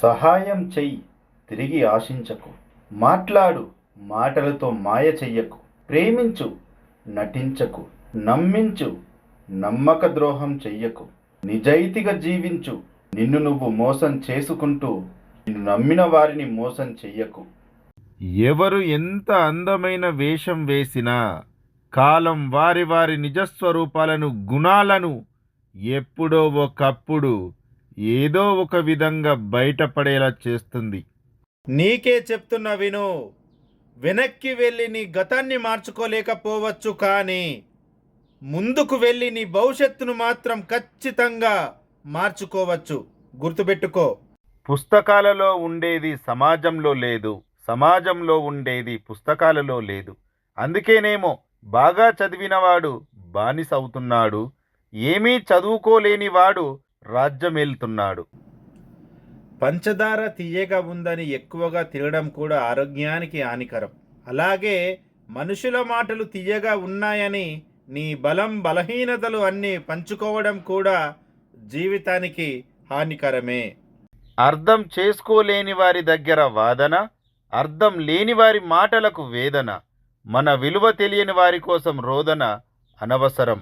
సహాయం చెయ్యి, తిరిగి ఆశించకు. మాట్లాడు, మాటలతో మాయ చెయ్యకు. ప్రేమించు, నటించకు. నమ్మించు, నమ్మక ద్రోహం చెయ్యకు. నిజాయితీగా జీవించు. నిన్ను నువ్వు మోసం చేసుకుంటూ నిన్ను నమ్మిన వారిని మోసం చెయ్యకు. ఎవరు ఎంత అందమైన వేషం వేసినా కాలం వారి వారి నిజస్వరూపాలను, గుణాలను ఎప్పుడో ఒకప్పుడు ఏదో ఒక విధంగా బయటపడేలా చేస్తుంది. నీకే చెప్తున్నా విను. వెనక్కి వెళ్ళి నీ గతాన్ని మార్చుకోలేకపోవచ్చు, కానీ ముందుకు వెళ్ళి నీ భవిష్యత్తును మాత్రం ఖచ్చితంగా మార్చుకోవచ్చు. గుర్తుపెట్టుకో. పుస్తకాలలో ఉండేది సమాజంలో లేదు, సమాజంలో ఉండేది పుస్తకాలలో లేదు. అందుకేనేమో బాగా చదివినవాడు బానిస అవుతున్నాడు, ఏమీ చదువుకోలేనివాడు రాజ్యమేలుతున్నాడు. పంచదార తీయగా ఉందని ఎక్కువగా తినడం కూడా ఆరోగ్యానికి హానికరం. అలాగే మనుషుల మాటలు తీయగా ఉన్నాయని నీ బలం బలహీనతలు అన్నీ పంచుకోవడం కూడా జీవితానికి హానికరమే. అర్థం చేసుకోలేని వారి దగ్గర వాదన, అర్థం లేని వారి మాటలకు వేదన, మన విలువ తెలియని వారి కోసం రోదన అనవసరం.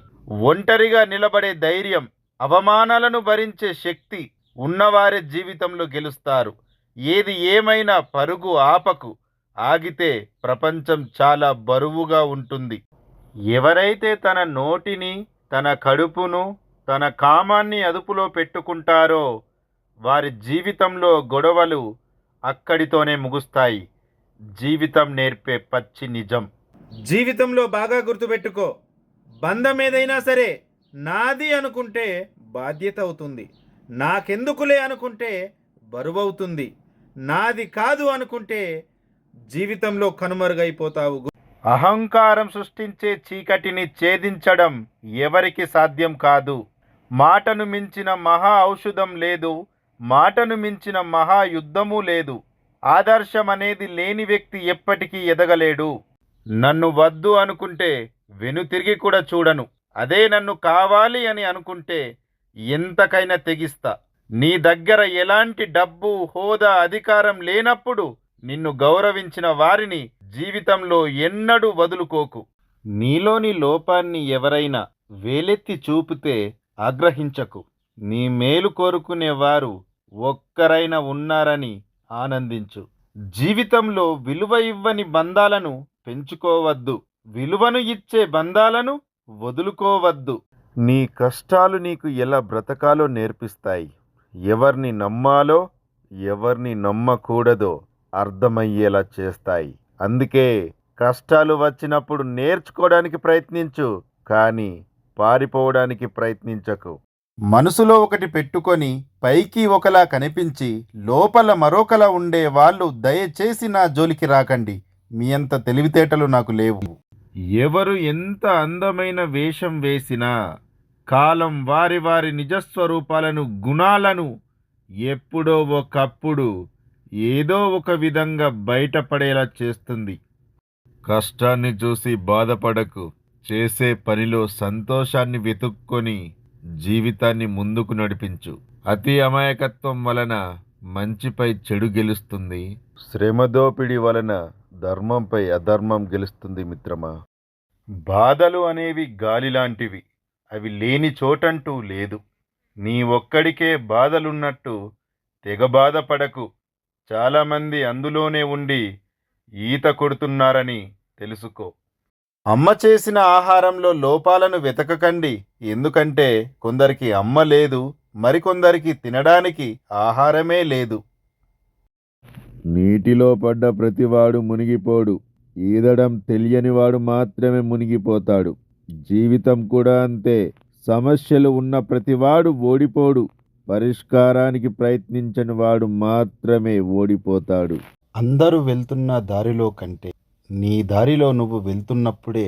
ఒంటరిగా నిలబడే ధైర్యం, అవమానాలను భరించే శక్తి ఉన్నవారే జీవితంలో గెలుస్తారు. ఏది ఏమైనా పరుగు ఆపకు. ఆగితే ప్రపంచం చాలా బరువుగా ఉంటుంది. ఎవరైతే తన నోటిని, తన కడుపును, తన కామాన్ని అదుపులో పెట్టుకుంటారో వారి జీవితంలో గొడవలు అక్కడితోనే ముగుస్తాయి. జీవితం నేర్పే పచ్చి నిజం. జీవితంలో బాగా గుర్తుపెట్టుకో. బంధం ఏదైనా సరే నాది అనుకుంటే బాధ్యత అవుతుంది, నాకెందుకులే అనుకుంటే బరువవుతుంది, నాది కాదు అనుకుంటే జీవితంలో కనుమరుగైపోతావు. అహంకారం సృష్టించే చీకటిని ఛేదించడం ఎవరికి సాధ్యం కాదు. మాటను మించిన మహా ఔషధం లేదు, మాటను మించిన మహాయుద్ధము లేదు. ఆదర్శం అనేది లేని వ్యక్తి ఎప్పటికీ ఎదగలేడు. నన్ను వద్దు అనుకుంటే వెనుతిరిగి కూడా చూడను, అదే నన్ను కావాలి అని అనుకుంటే ఎంతకైనా తెగిస్తా. నీ దగ్గర ఎలాంటి డబ్బు, హోదా, అధికారం లేనప్పుడు నిన్ను గౌరవించిన వారిని జీవితంలో ఎన్నడూ వదులుకోకు. నీలోని లోపాన్ని ఎవరైనా వేలెత్తి చూపితే ఆగ్రహించకు. నీ మేలు కోరుకునేవారు ఒక్కరైనా ఉన్నారని ఆనందించు. జీవితంలో విలువ ఇవ్వని బంధాలను పెంచుకోవద్దు, విలువను ఇచ్చే బంధాలను వదులుకోవద్దు. నీ కష్టాలు నీకు ఎలా బ్రతకాలో నేర్పిస్తాయి. ఎవరిని నమ్మాలో, ఎవరిని నమ్మకూడదో అర్థమయ్యేలా చేస్తాయి. అందుకే కష్టాలు వచ్చినప్పుడు నేర్చుకోవడానికి ప్రయత్నించు, కానీ పారిపోవడానికి ప్రయత్నించకు. మనసులో ఒకటి పెట్టుకొని పైకి ఒకలా కనిపించి లోపల మరొకలా ఉండే వాళ్ళు దయచేసి నా జోలికి రాకండి. మీ అంత తెలివితేటలు నాకు లేవు. ఎవరు ఎంత అందమైన వేషం వేసినా కాలం వారి వారి నిజస్వరూపాలను, గుణాలను ఎప్పుడో ఒకప్పుడు ఏదో ఒక విధంగా బయటపడేలా చేస్తుంది. కష్టాన్ని చూసి బాధపడకు. చేసే పనిలో సంతోషాన్ని వెతుక్కొని జీవితాన్ని ముందుకు నడిపించు. అతి అమాయకత్వం వలన మంచిపై చెడు గెలుస్తుంది, శ్రమదోపిడి వలన ధర్మంపై అధర్మం గెలుస్తుంది మిత్రమా. బాధలు అనేవి గాలి లాంటివి, అవి లేని చోటంటూ లేదు. నీ ఒక్కడికే బాధలున్నట్టు తెగ బాధపడకు. చాలామంది అందులోనే ఉండి ఈత కొడుతున్నారని తెలుసుకో. అమ్మ చేసిన ఆహారంలో లోపాలను వెతకకండి. ఎందుకంటే కొందరికి అమ్మ లేదు, మరికొందరికి తినడానికి ఆహారమే లేదు. నీటిలో పడ్డ ప్రతివాడు మునిగిపోడు, ఈదడం తెలియనివాడు మాత్రమే మునిగిపోతాడు. జీవితం కూడా అంతే. సమస్యలు ఉన్న ప్రతివాడు ఓడిపోడు, పరిష్కారానికి ప్రయత్నించని వాడు మాత్రమే ఓడిపోతాడు. అందరూ వెళ్తున్న దారిలో కంటే నీ దారిలో నువ్వు వెళ్తున్నప్పుడే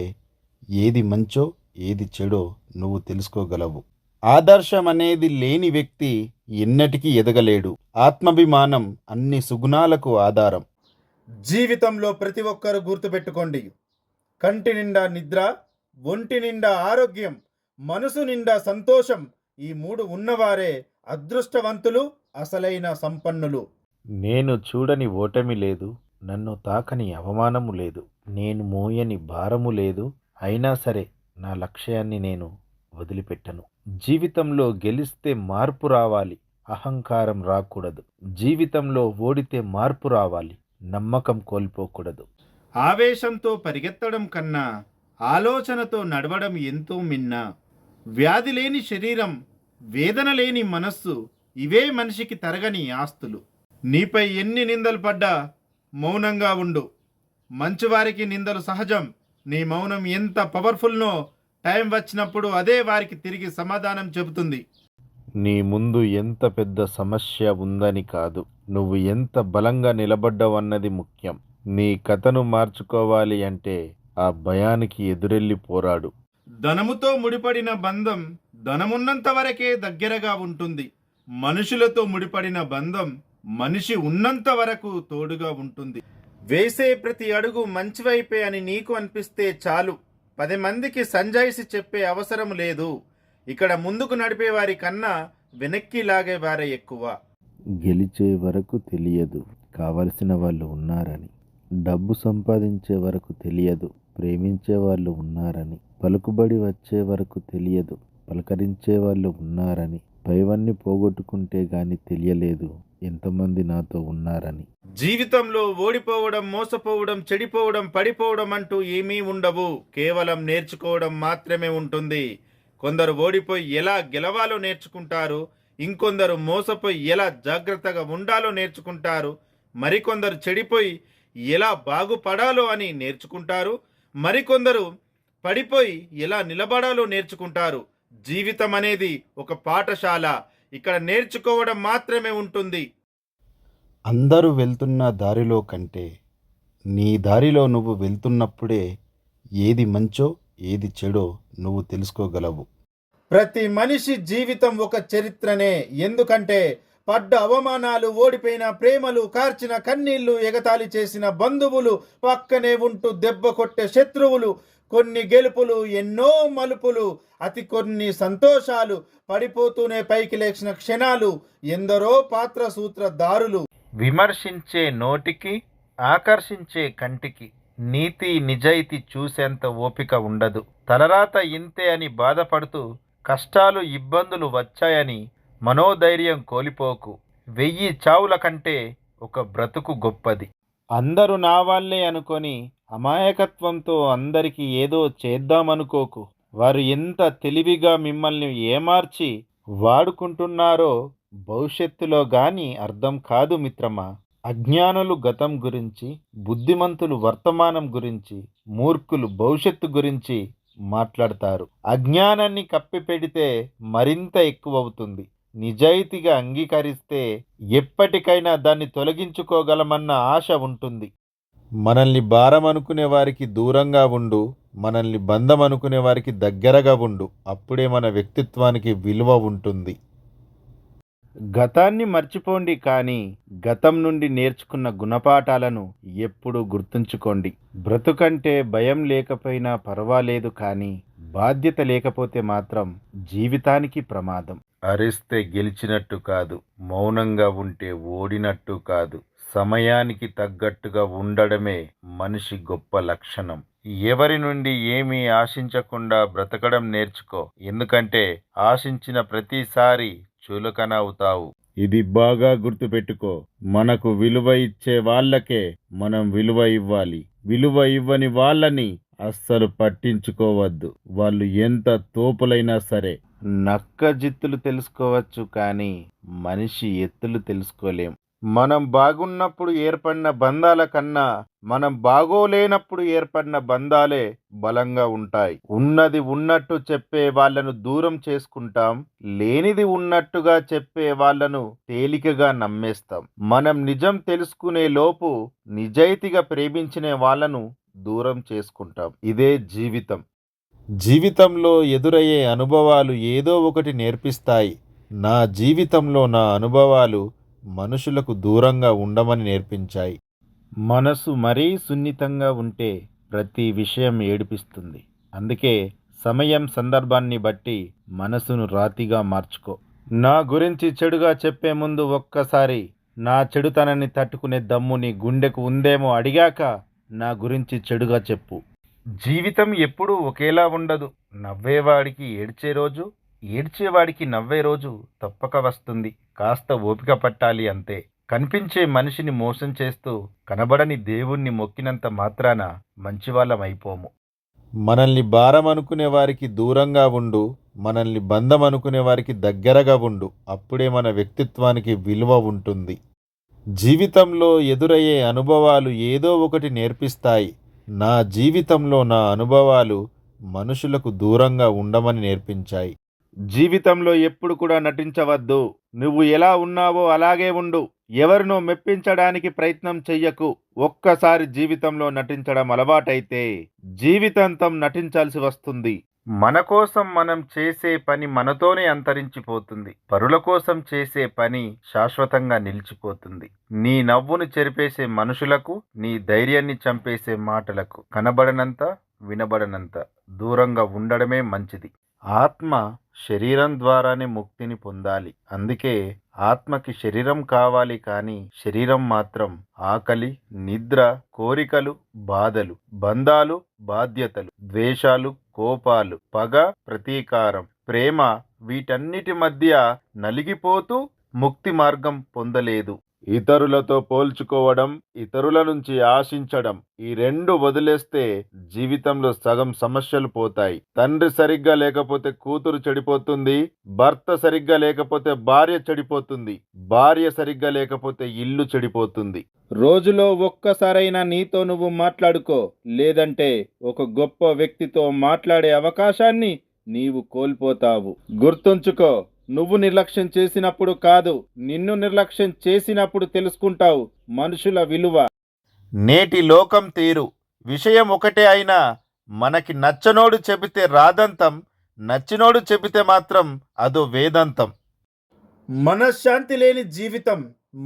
ఏది మంచో ఏది చెడో నువ్వు తెలుసుకోగలవు. ఆదర్శం అనేది లేని వ్యక్తి ఎన్నటికీ ఎదగలేడు. ఆత్మాభిమానం అన్ని సుగుణాలకు ఆధారం. జీవితంలో ప్రతి ఒక్కరూ గుర్తుపెట్టుకోండి. కంటి నిండా నిద్ర, ఒంటి నిండా ఆరోగ్యం, మనసు నిండా సంతోషం, ఈ మూడు ఉన్నవారే అదృష్టవంతులు, అసలైన సంపన్నులు. నేను చూడని ఓటమి లేదు, నన్ను తాకని అవమానము లేదు, నేను మోయని భారము లేదు. అయినా సరే నా లక్ష్యాన్ని నేను వదిలిపెట్టను. జీవితంలో గెలిస్తే మార్పు రావాలి, అహంకారం రాకూడదు. జీవితంలో ఓడితే మార్పు రావాలి, నమ్మకం కోల్పోకూడదు. ఆవేశంతో పరిగెత్తడం కన్నా ఆలోచనతో నడవడం ఎంతో మిన్న. వ్యాధి లేని శరీరం, వేదన లేని మనస్సు, ఇవే మనిషికి తరగని ఆస్తులు. నీపై ఎన్ని నిందలు పడ్డా మౌనంగా ఉండు. మంచివారికి నిందలు సహజం. నీ మౌనం ఎంత పవర్ఫుల్నో టైం వచ్చినప్పుడు అదే వారికి తిరిగి సమాధానం చెబుతుంది. నీ ముందు ఎంత పెద్ద సమస్య ఉందని కాదు, నువ్వు ఎంత బలంగా నిలబడ్డావన్నది ముఖ్యం. నీ కథను మార్చుకోవాలి అంటే ఆ భయానికి ఎదురెళ్ళి పోరాడు. ధనముతో ముడిపడిన బంధం ధనమున్నంత వరకే దగ్గరగా ఉంటుంది. మనుషులతో ముడిపడిన బంధం మనిషి ఉన్నంత వరకు తోడుగా ఉంటుంది. వేసే ప్రతి అడుగు మంచివైపే అని నీకు అనిపిస్తే చాలు. 10 మందికి సంజాయిసి చెప్పే అవసరం లేదు. ఇక్కడ ముందుకు నడిపే వారి కన్నా వెనక్కి లాగే వారే ఎక్కువ. గెలిచే వరకు తెలియదు కావలసిన వాళ్ళు ఉన్నారని, డబ్బు సంపాదించే వరకు తెలియదు ప్రేమించే వాళ్ళు ఉన్నారని, పలుకుబడి వచ్చే వరకు తెలియదు పలకరించే వాళ్ళు ఉన్నారని, పైవన్నీ పోగొట్టుకుంటే గాని తెలియలేదు ఎంతమంది నాతో ఉన్నారని. జీవితంలో ఓడిపోవడం, మోసపోవడం, చెడిపోవడం, పడిపోవడం అంటూ ఏమీ ఉండవు. కేవలం నేర్చుకోవడం మాత్రమే ఉంటుంది. కొందరు ఓడిపోయి ఎలా గెలవాలో నేర్చుకుంటారు, ఇంకొందరు మోసపోయి ఎలా జాగ్రత్తగా ఉండాలో నేర్చుకుంటారు, మరికొందరు చెడిపోయి ఎలా బాగుపడాలో అని నేర్చుకుంటారు, మరికొందరు పడిపోయి ఎలా నిలబడాలో నేర్చుకుంటారు. జీవితం అనేది ఒక పాఠశాల. ఇక్కడ నేర్చుకోవడం మాత్రమే ఉంటుంది. అందరూ వెళ్తున్న దారిలో కంటే నీ దారిలో నువ్వు వెళ్తున్నప్పుడే ఏది మంచో ఏది చెడో నువ్వు తెలుసుకోగలవు. ప్రతి మనిషి జీవితం ఒక చరిత్రనే. ఎందుకంటే పడ్డ అవమానాలు, ఓడిపోయిన ప్రేమలు, కార్చిన కన్నీళ్లు, ఎగతాళి చేసిన బంధువులు, పక్కనే ఉంటూ దెబ్బ కొట్టే శత్రువులు, కొన్ని గెలుపులు, ఎన్నో మలుపులు, అతి కొన్ని సంతోషాలు, పడిపోతూనే పైకి లేచిన క్షణాలు, ఎందరో పాత్ర సూత్రధారులు. విమర్శించే నోటికి, ఆకర్షించే కంటికి నీతి నిజాయితీ చూసేంత ఓపిక ఉండదు. తలరాత ఇంతే అని బాధపడుతూ కష్టాలు ఇబ్బందులు వచ్చాయని మనోధైర్యం కోల్పోకు. 1000 చావుల కంటే ఒక బ్రతుకు గొప్పది. అందరూ నా వాళ్ళే అనుకొని అమాయకత్వంతో అందరికీ ఏదో చేద్దామనుకోకు. వారు ఎంత తెలివిగా మిమ్మల్ని ఏమార్చి వాడుకుంటున్నారో భవిష్యత్తులో గాని అర్థం కాదు మిత్రమా. అజ్ఞానులు గతం గురించి, బుద్ధిమంతులు వర్తమానం గురించి, మూర్ఖులు భవిష్యత్తు గురించి మాట్లాడతారు. అజ్ఞానాన్ని కప్పిపెడితే మరింత ఎక్కువవుతుంది. నిజాయితీగా అంగీకరిస్తే ఎప్పటికైనా దాన్ని తొలగించుకోగలమన్న ఆశ ఉంటుంది. మనల్ని భారం అనుకునే వారికి దూరంగా ఉండు, మనల్ని బంధం అనుకునే వారికి దగ్గరగా ఉండు. అప్పుడే మన వ్యక్తిత్వానికి విలువ ఉంటుంది. గతాన్ని మర్చిపోండి, కానీ గతం నుండి నేర్చుకున్న గుణపాఠాలను ఎప్పుడూ గుర్తుంచుకోండి. బ్రతుకంటే భయం లేకపోయినా పర్వాలేదు, కానీ బాధ్యత లేకపోతే మాత్రం జీవితానికి ప్రమాదం. అరిస్తే గెలిచినట్టు కాదు, మౌనంగా ఉంటే ఓడినట్టు కాదు. సమయానికి తగ్గట్టుగా ఉండడమే మనిషి గొప్ప లక్షణం. ఎవరి నుండి ఏమీ ఆశించకుండా బ్రతకడం నేర్చుకో. ఎందుకంటే ఆశించిన ప్రతిసారి చులకన అవుతావు. ఇది బాగా గుర్తుపెట్టుకో. మనకు విలువ ఇచ్చే వాళ్ళకే మనం విలువ ఇవ్వాలి. విలువ ఇవ్వని వాళ్ళని అస్సలు పట్టించుకోవద్దు. వాళ్ళు ఎంత తోపులైనా సరే. నక్క జిత్తులు తెలుసుకోవచ్చు, కానీ మనిషి ఎత్తులు తెలుసుకోలేం. మనం బాగున్నప్పుడు ఏర్పడిన బంధాల కన్నా మనం బాగోలేనప్పుడు ఏర్పడిన బంధాలే బలంగా ఉంటాయి. ఉన్నది ఉన్నట్టు చెప్పే వాళ్ళను దూరం చేసుకుంటాం, లేనిది ఉన్నట్టుగా చెప్పే వాళ్ళను తేలికగా నమ్మేస్తాం. మనం నిజం తెలుసుకునే లోపు నిజాయితీగా ప్రేమించిన వాళ్ళను దూరం చేసుకుంటాం. ఇదే జీవితం. జీవితంలో ఎదురయ్యే అనుభవాలు ఏదో ఒకటి నేర్పిస్తాయి. నా జీవితంలో నా అనుభవాలు మనుషులకు దూరంగా ఉండమని నేర్పించాయి. మనసు మరీ సున్నితంగా ఉంటే ప్రతి విషయం ఏడిపిస్తుంది. అందుకే సమయం సందర్భాన్ని బట్టి మనసును రాతిగా మార్చుకో. నా గురించి చెడుగా చెప్పే ముందు ఒక్కసారి నా చెడుతనాన్ని తట్టుకునే దమ్ము నీ గుండెకు ఉందేమో అడిగాక నా గురించి చెడుగా చెప్పు. జీవితం ఎప్పుడూ ఒకేలా ఉండదు. నవ్వేవాడికి ఏడ్చే రోజు, ఏడ్చేవాడికి నవ్వే రోజు తప్పక వస్తుంది. కాస్త ఓపిక పట్టాలి అంతే. కనిపించే మనిషిని మోసం చేస్తూ కనబడని దేవుణ్ణి మొక్కినంత మాత్రాన మంచివాళ్ళం అయిపోము. మనల్ని భారం అనుకునే వారికి దూరంగా ఉండు, మనల్ని బంధం అనుకునే వారికి దగ్గరగా ఉండు. అప్పుడే మన వ్యక్తిత్వానికి విలువ ఉంటుంది. జీవితంలో ఎదురయ్యే అనుభవాలు ఏదో ఒకటి నేర్పిస్తాయి. నా జీవితంలో నా అనుభవాలు మనుషులకు దూరంగా ఉండమని నేర్పించాయి. జీవితంలో ఎప్పుడు కూడా నటించవద్దు. నువ్వు ఎలా ఉన్నావో అలాగే ఉండు. ఎవరినో మెప్పించడానికి ప్రయత్నం చెయ్యకు. ఒక్కసారి జీవితంలో నటించడం అలవాటైతే జీవితాంతం నటించాల్సి వస్తుంది. మన కోసం మనం చేసే పని మనతోనే అంతరించిపోతుంది. పరుల కోసం చేసే పని శాశ్వతంగా నిలిచిపోతుంది. నీ నవ్వును చెరిపేసే మనుషులకు, నీ ధైర్యాన్ని చంపేసే మాటలకు కనబడనంత, వినబడనంత దూరంగా ఉండడమే మంచిది. ఆత్మ శరీరం ద్వారానే ముక్తిని పొందాలి. అందుకే ఆత్మకి శరీరం కావాలి, కానీ శరీరం మాత్రం ఆకలి, నిద్ర, కోరికలు, బాధలు, బంధాలు, బాధ్యతలు, ద్వేషాలు, కోపాలు, పగ, ప్రతీకారం, ప్రేమ వీటన్నిటి మధ్య నలిగిపోతూ ముక్తి మార్గం పొందలేదు. ఇతరులతో పోల్చుకోవడం, ఇతరుల నుంచి ఆశించడం, ఈ రెండు వదిలేస్తే జీవితంలో సగం సమస్యలు పోతాయి. తండ్రి సరిగ్గా లేకపోతే కూతురు చెడిపోతుంది, భర్త సరిగ్గా లేకపోతే భార్య చెడిపోతుంది, భార్య సరిగ్గా లేకపోతే ఇల్లు చెడిపోతుంది. రోజులో ఒక్కసారైనా నీతో నువ్వు మాట్లాడుకో, లేదంటే ఒక గొప్ప వ్యక్తితో మాట్లాడే అవకాశాన్ని నీవు కోల్పోతావు. గుర్తుంచుకో, నువ్వు నిర్లక్ష్యం చేసినప్పుడు కాదు, నిన్ను నిర్లక్ష్యం చేసినప్పుడు తెలుసుకుంటావు మనుషుల విలువ. నేటి లోకం తీరు విషయం ఒకటే అయినా మనకి నచ్చనోడు చెబితే రాదంతం, నచ్చినోడు చెబితే మాత్రం అదో వేదాంతం. మనశ్శాంతి లేని జీవితం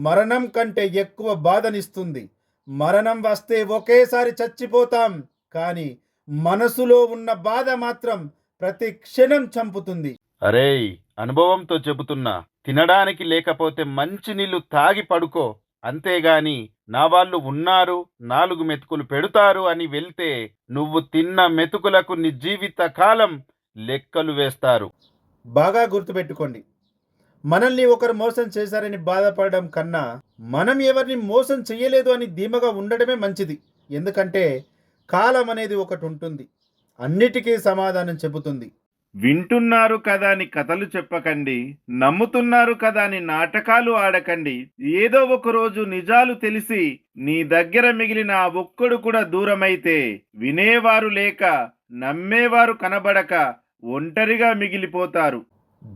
మరణం కంటే ఎక్కువ బాధనిస్తుంది. మరణం వస్తే ఒకేసారి చచ్చిపోతాం, కానీ మనసులో ఉన్న బాధ మాత్రం ప్రతి క్షణం చంపుతుంది. అరేయ్, అనుభవంతో చెబుతున్నా. తినడానికి లేకపోతే మంచి నీళ్లు తాగి పడుకో. అంతేగాని నా వాళ్ళు ఉన్నారు, 4 మెతుకులు పెడతారు అని వెళ్తే నువ్వు తిన్న మెతుకులకు నీ జీవిత కాలం లెక్కలు వేస్తారు. బాగా గుర్తుపెట్టుకోండి, మనల్ని ఒకరు మోసం చేశారని బాధపడడం కన్నా మనం ఎవరిని మోసం చేయలేదు అని ధీమగా ఉండడమే మంచిది. ఎందుకంటే కాలం అనేది ఒకటి ఉంటుంది, అన్నిటికీ సమాధానం చెబుతుంది. వింటున్నారు కదా అని కథలు చెప్పకండి, నమ్ముతున్నారు కదా అని నాటకాలు ఆడకండి. ఏదో ఒక రోజు నిజాలు తెలిసి నీ దగ్గర మిగిలిన ఆ ఒక్కడు కూడా దూరమైతే వినేవారు లేక, నమ్మేవారు కనబడక ఒంటరిగా మిగిలిపోతారు.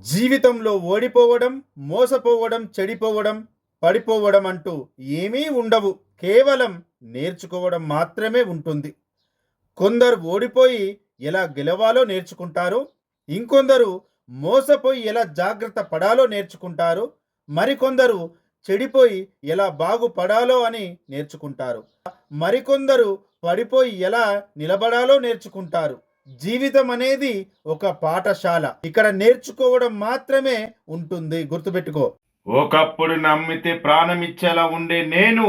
జీవితంలో ఓడిపోవడం, మోసపోవడం, చెడిపోవడం, పడిపోవడం అంటూ ఏమీ ఉండవు. కేవలం నేర్చుకోవడం మాత్రమే ఉంటుంది. కొందరు ఓడిపోయి ఎలా గెలవాలో నేర్చుకుంటారు, ఇంకొందరు మోసపోయి ఎలా జాగ్రత్త పడాలో నేర్చుకుంటారు, మరికొందరు చెడిపోయి ఎలా బాగుపడాలో అని నేర్చుకుంటారు, మరికొందరు పడిపోయి ఎలా నిలబడాలో నేర్చుకుంటారు. జీవితం అనేది ఒక పాఠశాల. ఇక్కడ నేర్చుకోవడం మాత్రమే ఉంటుంది. గుర్తుపెట్టుకో. ఒకప్పుడు నమ్మితే ప్రాణం ఇచ్చేలా ఉండే నేను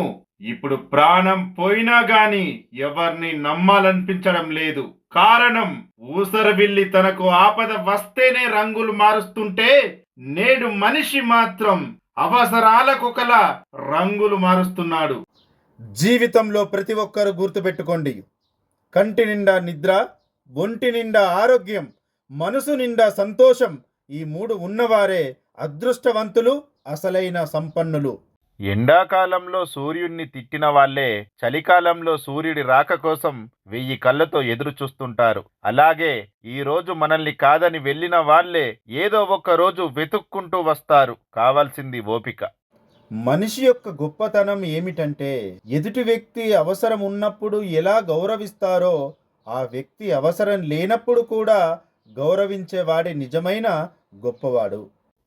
ఇప్పుడు ప్రాణం పోయినా గాని ఎవరిని నమ్మాలనిపించడం లేదు. కారణం, ఊసరవిల్లి తనకు ఆపద వస్తేనే రంగులు మారుస్తుంటే నేడు మనిషి మాత్రం అవసరాలకొకలా రంగులు మారుస్తున్నాడు. జీవితంలో ప్రతి ఒక్కరు గుర్తుపెట్టుకోండి, కంటి నిండా నిద్ర, ఒంటి నిండా ఆరోగ్యం, మనసు నిండా సంతోషం, ఈ 3 ఉన్నవారే అదృష్టవంతులు, అసలైన సంపన్నులు. ఎండాకాలంలో సూర్యుడిని తిట్టిన వాళ్లే చలికాలంలో సూర్యుడి రాక కోసం 1000 కళ్ళతో ఎదురు చూస్తుంటారు. అలాగే ఈ రోజు మనల్ని కాదని వెళ్ళిన వాళ్లే ఏదో ఒక రోజు వెతుక్కుంటూ వస్తారు. కావాల్సింది ఓపిక. మనిషి యొక్క గొప్పతనం ఏమిటంటే, ఎదుటి వ్యక్తి అవసరం ఉన్నప్పుడు ఎలా గౌరవిస్తారో ఆ వ్యక్తి అవసరం లేనప్పుడు కూడా గౌరవించేవాడే నిజమైన గొప్పవాడు.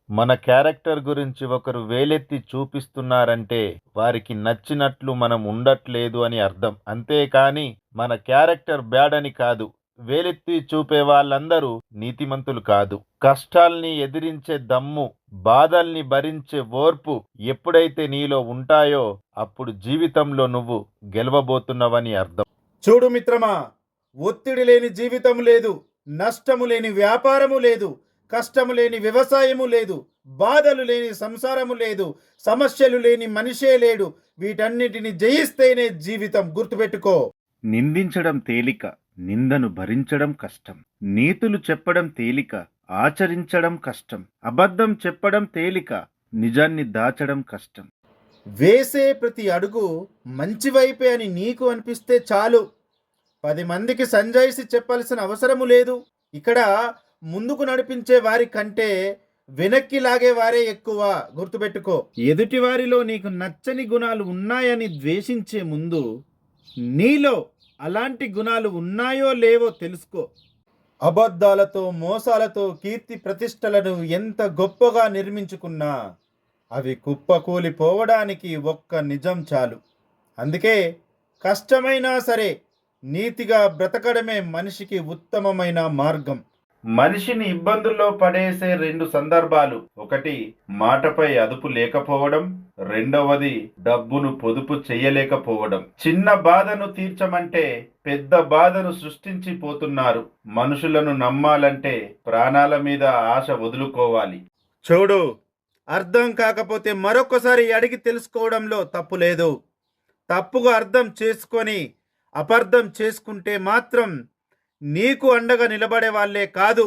మన క్యారెక్టర్ గురించి ఒకరు వేలెత్తి చూపిస్తున్నారంటే వారికి నచ్చినట్లు మనం ఉండట్లేదు అని అర్థం. అంతేకాని మన క్యారెక్టర్ బ్యాడ్ అని కాదు. వేలెత్తి చూపే వాళ్ళందరూ నీతిమంతులు కాదు. కష్టాల్ని ఎదిరించే దమ్ము, బాధల్ని భరించే ఓర్పు ఎప్పుడైతే నీలో ఉంటాయో అప్పుడు జీవితంలో నువ్వు గెలవబోతున్నావని అర్థం. చూడు మిత్రమా, ఒత్తిడి లేని జీవితం లేదు, నష్టము లేని వ్యాపారము లేదు, కష్టము లేని వ్యవసాయము లేదు, బాధలు లేని సంసారము లేదు, సమస్యలు లేని మనిషే లేడు. వీటన్నిటిని జయిస్తేనే జీవితం. గుర్తుపెట్టుకో. నిందించడం తేలిక, నిందను భరించడం కష్టం. నీతులు చెప్పడం తేలిక, ఆచరించడం కష్టం. అబద్ధం చెప్పడం తేలిక, నిజాన్ని దాచడం కష్టం. వేసే ప్రతి అడుగు మంచి వైపే అని నీకు అనిపిస్తే చాలు. 10 మందికి సంజాయిషి చెప్పాల్సిన అవసరము లేదు. ఇక్కడ ముందుకు నడిపించే వారి కంటే వెనక్కి లాగే వారే ఎక్కువ. గుర్తుపెట్టుకో. ఎదుటి వారిలో నీకు నచ్చని గుణాలు ఉన్నాయని ద్వేషించే ముందు నీలో అలాంటి గుణాలు ఉన్నాయో లేవో తెలుసుకో. అబద్ధాలతో మోసాలతో కీర్తి ప్రతిష్టలను ఎంత గొప్పగా నిర్మించుకున్నా అవి కుప్పకూలిపోవడానికి ఒక్క నిజం చాలు. అందుకే కష్టమైనా సరే నీతిగా బ్రతకడమే మనిషికి ఉత్తమమైన మార్గం. మనిషిని ఇబ్బందుల్లో పడేసే 2 సందర్భాలు: ఒకటి మాటపై అదుపు లేకపోవడం, రెండవది డబ్బును పొదుపు చేయలేకపోవడం. చిన్న బాధను తీర్చమంటే పెద్ద బాధను సృష్టించి పోతున్నారు. మనుషులను నమ్మాలంటే ప్రాణాల మీద ఆశ వదులుకోవాలి. చూడు, అర్థం కాకపోతే మరొకసారి అడిగి తెలుసుకోవడంలో తప్పు లేదు. తప్పుగా అర్థం చేసుకొని అపార్థం చేసుకుంటే మాత్రం నీకు అండగా నిలబడే వాళ్ళే కాదు,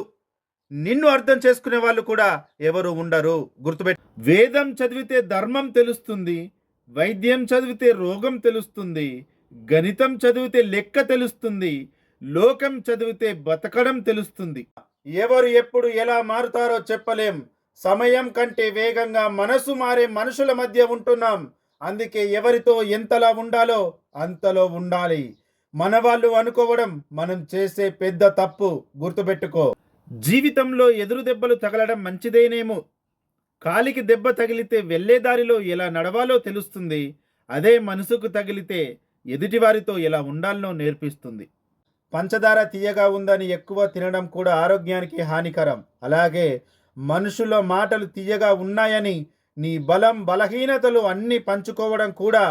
నిన్ను అర్థం చేసుకునే వాళ్ళు కూడా ఎవరు ఉండరు. గుర్తుపెట్టు. వేదం చదివితే ధర్మం తెలుస్తుంది, వైద్యం చదివితే రోగం తెలుస్తుంది, గణితం చదివితే లెక్క తెలుస్తుంది, లోకం చదివితే బతకడం తెలుస్తుంది. ఎవరు ఎప్పుడు ఎలా మారుతారో చెప్పలేం. సమయం కంటే వేగంగా మనసు మారే మనుషుల మధ్య ఉంటున్నాం. అందుకే ఎవరితో ఎంతలా ఉండాలో అంతలో ఉండాలి. మన వాళ్ళు అనుకోవడం మనం చేసే పెద్ద తప్పు. గుర్తుపెట్టుకో. జీవితంలో ఎదురు దెబ్బలు తగలడం మంచిదేనేమో. కాలికి దెబ్బ తగిలితే వెళ్ళే దారిలో ఎలా నడవాలో తెలుస్తుంది. అదే మనసుకు తగిలితే ఎదుటివారితో ఎలా ఉండాలనో నేర్పిస్తుంది. పంచదార తీయగా ఉందని ఎక్కువ తినడం కూడా ఆరోగ్యానికి హానికరం. అలాగే మనుషుల మాటలు తీయగా ఉన్నాయని నీ బలం బలహీనతలు అన్నీ పంచుకోవడం కూడా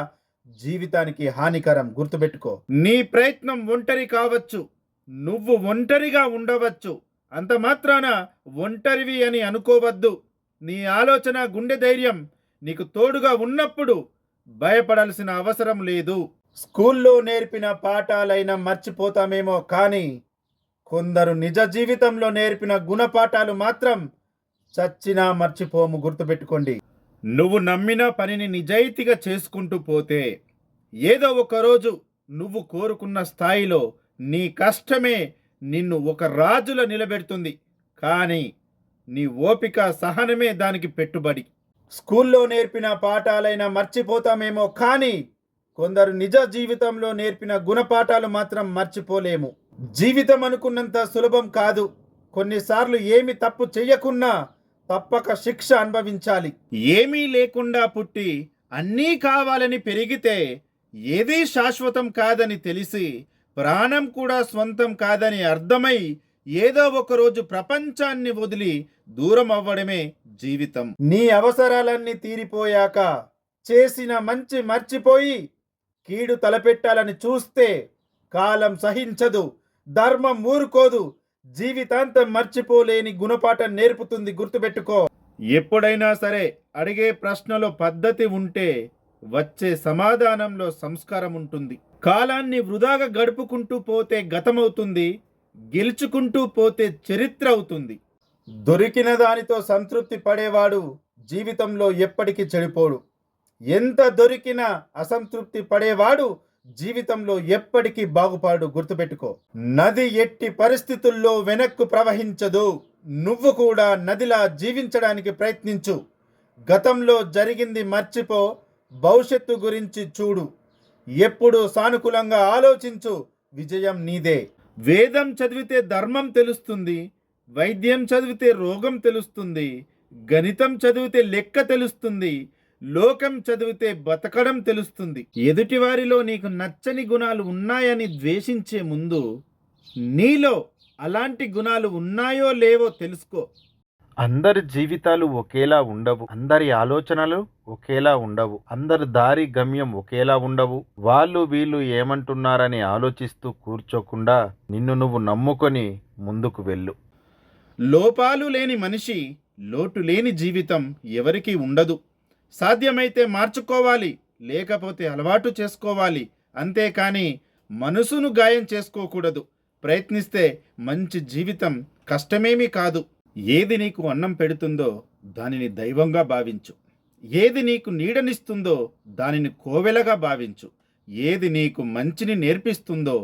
జీవితానికి హానికరం. గుర్తుపెట్టుకో. నీ ప్రయత్నం ఒంటరి కావచ్చు, నువ్వు ఒంటరిగా ఉండవచ్చు. అంత మాత్రాన ఒంటరివి అని అనుకోవద్దు. నీ ఆలోచన, గుండె ధైర్యం నీకు తోడుగా ఉన్నప్పుడు భయపడాల్సిన అవసరం లేదు. స్కూల్లో నేర్పిన పాఠాలైనా మర్చిపోతామేమో, కానీ కొందరు నిజ జీవితంలో నేర్పిన గుణపాఠాలు మాత్రం చచ్చినా మర్చిపోము. గుర్తుపెట్టుకోండి. నువ్వు నమ్మిన పనిని నిజాయితీగా చేసుకుంటూ పోతే ఏదో ఒకరోజు నువ్వు కోరుకున్న స్థాయిలో నీ కష్టమే నిన్ను ఒక రాజులా నిలబెడుతుంది. కానీ నీ ఓపిక, సహనమే దానికి పెట్టుబడి. స్కూల్లో నేర్పిన పాఠాలైనా మర్చిపోతామేమో, కానీ కొందరు నిజ జీవితంలో నేర్పిన గుణపాఠాలు మాత్రం మర్చిపోలేము. జీవితం అనుకున్నంత సులభం కాదు. కొన్నిసార్లు ఏమి తప్పు చెయ్యకున్నా తప్పక శిక్ష అనుభవించాలి. ఏమీ లేకుండా పుట్టి అన్నీ కావాలని పెరిగితే ఏదీ శాశ్వతం కాదని తెలిసి ప్రాణం కూడా స్వంతం కాదని అర్థమై ఏదో ఒకరోజు ప్రపంచాన్ని వదిలి దూరం అవ్వడమే జీవితం. నీ అవసరాలన్నీ తీరిపోయాక చేసిన మంచి మర్చిపోయి కీడు తలపెట్టాలని చూస్తే కాలం సహించదు, ధర్మం ఊరుకోదు. జీవితాంతం మర్చిపోలేని గుణపాఠం నేర్పుతుంది. గుర్తుపెట్టుకో. ఎప్పుడైనా సరే అడిగే ప్రశ్నలో పద్ధతి ఉంటే వచ్చే సమాధానంలో సంస్కారం ఉంటుంది. కాలాన్ని వృధాగా గడుపుకుంటూ పోతే గతమవుతుంది, గెలుచుకుంటూ పోతే చరిత్ర అవుతుంది. దొరికిన దానితో సంతృప్తి పడేవాడు జీవితంలో ఎప్పటికీ చెడిపోడు. ఎంత దొరికినా అసంతృప్తి పడేవాడు జీవితంలో ఎప్పటికీ బాగుపడు. గుర్తుపెట్టుకో. నది ఎట్టి పరిస్థితుల్లో వెనక్కు ప్రవహించదు. నువ్వు కూడా నదిలా జీవించడానికి ప్రయత్నించు. గతంలో జరిగింది మర్చిపో, భవిష్యత్తు గురించి చూడు. ఎప్పుడు సానుకూలంగా ఆలోచించు. విజయం నీదే. వేదం చదివితే ధర్మం తెలుస్తుంది, వైద్యం చదివితే రోగం తెలుస్తుంది, గణితం చదివితే లెక్క తెలుస్తుంది, లోకం చదివితే బతకడం తెలుస్తుంది. ఎదుటివారిలో నీకు నచ్చని గుణాలు ఉన్నాయని ద్వేషించే ముందు నీలో అలాంటి గుణాలు ఉన్నాయో లేవో తెలుసుకో. అందరి జీవితాలు ఒకేలా ఉండవు. అందరి ఆలోచనలు ఒకేలా ఉండవు. అందరి దారి గమ్యం ఒకేలా ఉండవు. వాళ్ళు వీళ్ళు ఏమంటున్నారని ఆలోచిస్తూ కూర్చోకుండా నిన్ను నువ్వు నమ్ముకొని ముందుకు వెళ్ళు. లోపాలు లేని మనిషి, లోటు లేని జీవితం ఎవరికీ ఉండదు. సాధ్యమైతే మార్చుకోవాలి, లేకపోతే అలవాటు చేసుకోవాలి. అంతేకాని మనసును గాయం చేసుకోకూడదు. ప్రయత్నిస్తే మంచి జీవితం కష్టమేమీ కాదు. ఏది నీకు అన్నం పెడుతుందో దానిని దైవంగా భావించు. ఏది నీకు నీడనిస్తుందో దానిని కోవెలగా భావించు. ఏది నీకు మంచిని నేర్పిస్తుందో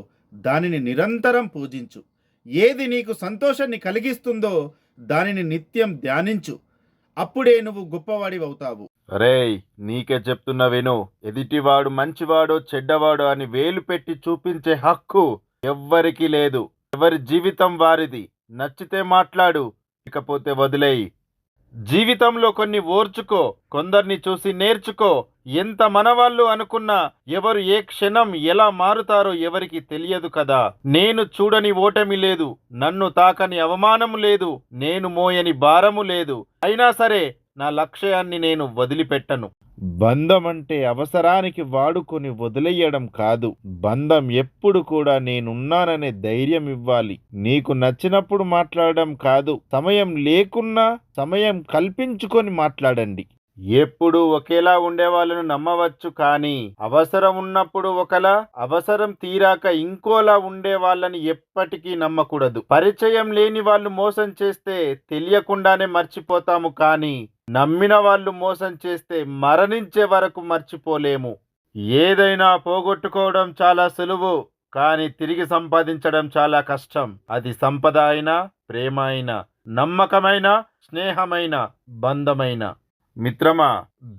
దానిని నిరంతరం పూజించు. ఏది నీకు సంతోషాన్ని కలిగిస్తుందో దానిని నిత్యం ధ్యానించు. అప్పుడే నువ్వు గొప్పవాడివవుతావు. రేయ్, నీకే చెప్తున్నా విను. ఎదుటివాడు మంచివాడో చెడ్డవాడో అని వేలు పెట్టి చూపించే హక్కు ఎవ్వరికీ లేదు. ఎవరి జీవితం వారిది. నచ్చితే మాట్లాడు, లేకపోతే వదిలేయి. జీవితంలో కొన్ని ఓర్చుకో, కొందరిని చూసి నేర్చుకో. ఎంత మనవాళ్ళు అనుకున్నా ఎవరు ఏ క్షణం ఎలా మారుతారో ఎవరికి తెలియదు కదా. నేను చూడని ఓటమి లేదు, నన్ను తాకని అవమానము లేదు, నేను మోయని భారము లేదు. అయినా సరే నా లక్ష్యాన్ని నేను వదిలిపెట్టను. బంధం అంటే అవసరానికి వాడుకొని వదిలేయడం కాదు. బంధం ఎప్పుడు కూడా నేనున్నాననే ధైర్యం ఇవ్వాలి. నీకు నచ్చినప్పుడు మాట్లాడడం కాదు, సమయం లేకున్నా సమయం కల్పించుకొని మాట్లాడండి. ఎప్పుడు ఒకేలా ఉండే వాళ్ళను నమ్మవచ్చు, కానీ అవసరం ఉన్నప్పుడు ఒకలా, అవసరం తీరాక ఇంకోలా ఉండే వాళ్ళని ఎప్పటికీ నమ్మకూడదు. పరిచయం లేని వాళ్ళు మోసం చేస్తే తెలియకుండానే మర్చిపోతాము, కానీ నమ్మిన వాళ్ళు మోసం చేస్తే మరణించే వరకు మర్చిపోలేము. ఏదైనా పోగొట్టుకోవడం చాలా సులువు, కానీ తిరిగి సంపాదించడం చాలా కష్టం. అది సంపద అయినా, ప్రేమ అయినా, నమ్మకమైన, స్నేహమైన, బంధమైన. మిత్రమా,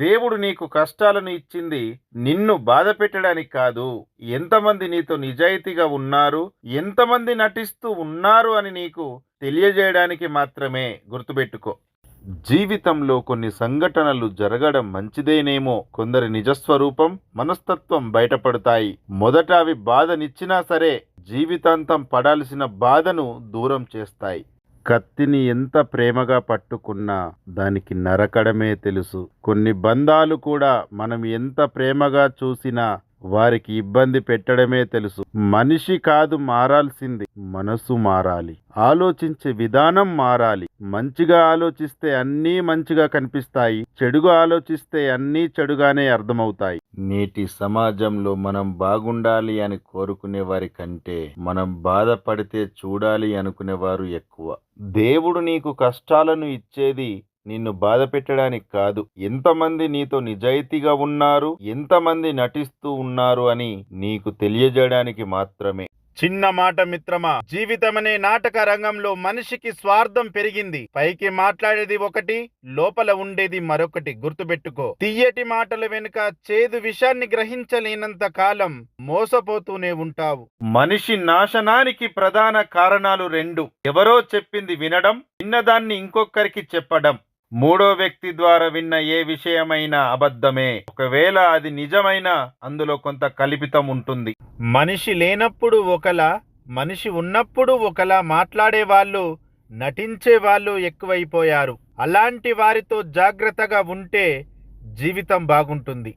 దేవుడు నీకు కష్టాలను ఇచ్చింది నిన్ను బాధ పెట్టడానికి కాదు. ఎంతమంది నీతో నిజాయితీగా ఉన్నారు, ఎంతమంది నటిస్తూ ఉన్నారు అని నీకు తెలియజేయడానికి మాత్రమే. గుర్తుపెట్టుకో, జీవితంలో కొన్ని సంఘటనలు జరగడం మంచిదేనేమో. కొందరి నిజస్వరూపం, మనస్తత్వం బయటపడతాయి. మొదట అవి బాధనిచ్చినా సరే జీవితాంతం పడాల్సిన బాధను దూరం చేస్తాయి. కత్తిని ఎంత ప్రేమగా పట్టుకున్నా దానికి నరకడమే తెలుసు. కొన్ని బంధాలు కూడా మనం ఎంత ప్రేమగా చూసినా వారికి ఇబ్బంది పెట్టడమే తెలుసు. మనిషి కాదు మారాల్సింది, మనసు మారాలి. ఆలోచించే విధానం మారాలి. మంచిగా ఆలోచిస్తే అన్నీ మంచిగా కనిపిస్తాయి, చెడుగా ఆలోచిస్తే అన్నీ చెడుగానే అర్థమవుతాయి. నేటి సమాజంలో మనం బాగుండాలి అని కోరుకునే వారి కంటే మనం బాధపడితే చూడాలి అనుకునేవారు ఎక్కువ. దేవుడు నీకు కష్టాలను ఇచ్చేది నిన్ను బాధ పెట్టడానికి కాదు. ఎంతమంది నీతో నిజాయితీగా ఉన్నారు, ఎంతమంది నటిస్తూ ఉన్నారు అని నీకు తెలియజేయడానికి మాత్రమే. చిన్న మాట మిత్రమా, జీవితమనే నాటక రంగంలో మనిషికి స్వార్థం పెరిగింది. పైకి మాట్లాడేది ఒకటి, లోపల ఉండేది మరొకటి. గుర్తుపెట్టుకో, తియ్యటి మాటల వెనుక చేదు విషాన్ని గ్రహించలేనంత కాలం మోసపోతూనే ఉంటావు. మనిషి నాశనానికి ప్రధాన కారణాలు రెండు: ఎవరో చెప్పింది వినడం, విన్నదాన్ని ఇంకొకరికి చెప్పడం. మూడో వ్యక్తి ద్వారా విన్న ఏ విషయమైనా అబద్ధమే. ఒకవేళ అది నిజమైనా అందులో కొంత కల్పితం ఉంటుంది. మనిషి లేనప్పుడు ఒకలా, మనిషి ఉన్నప్పుడు ఒకలా మాట్లాడే వాళ్ళు, నటించే వాళ్ళు ఎక్కువైపోయారు. అలాంటి వారితో జాగ్రత్తగా ఉంటే జీవితం బాగుంటుంది.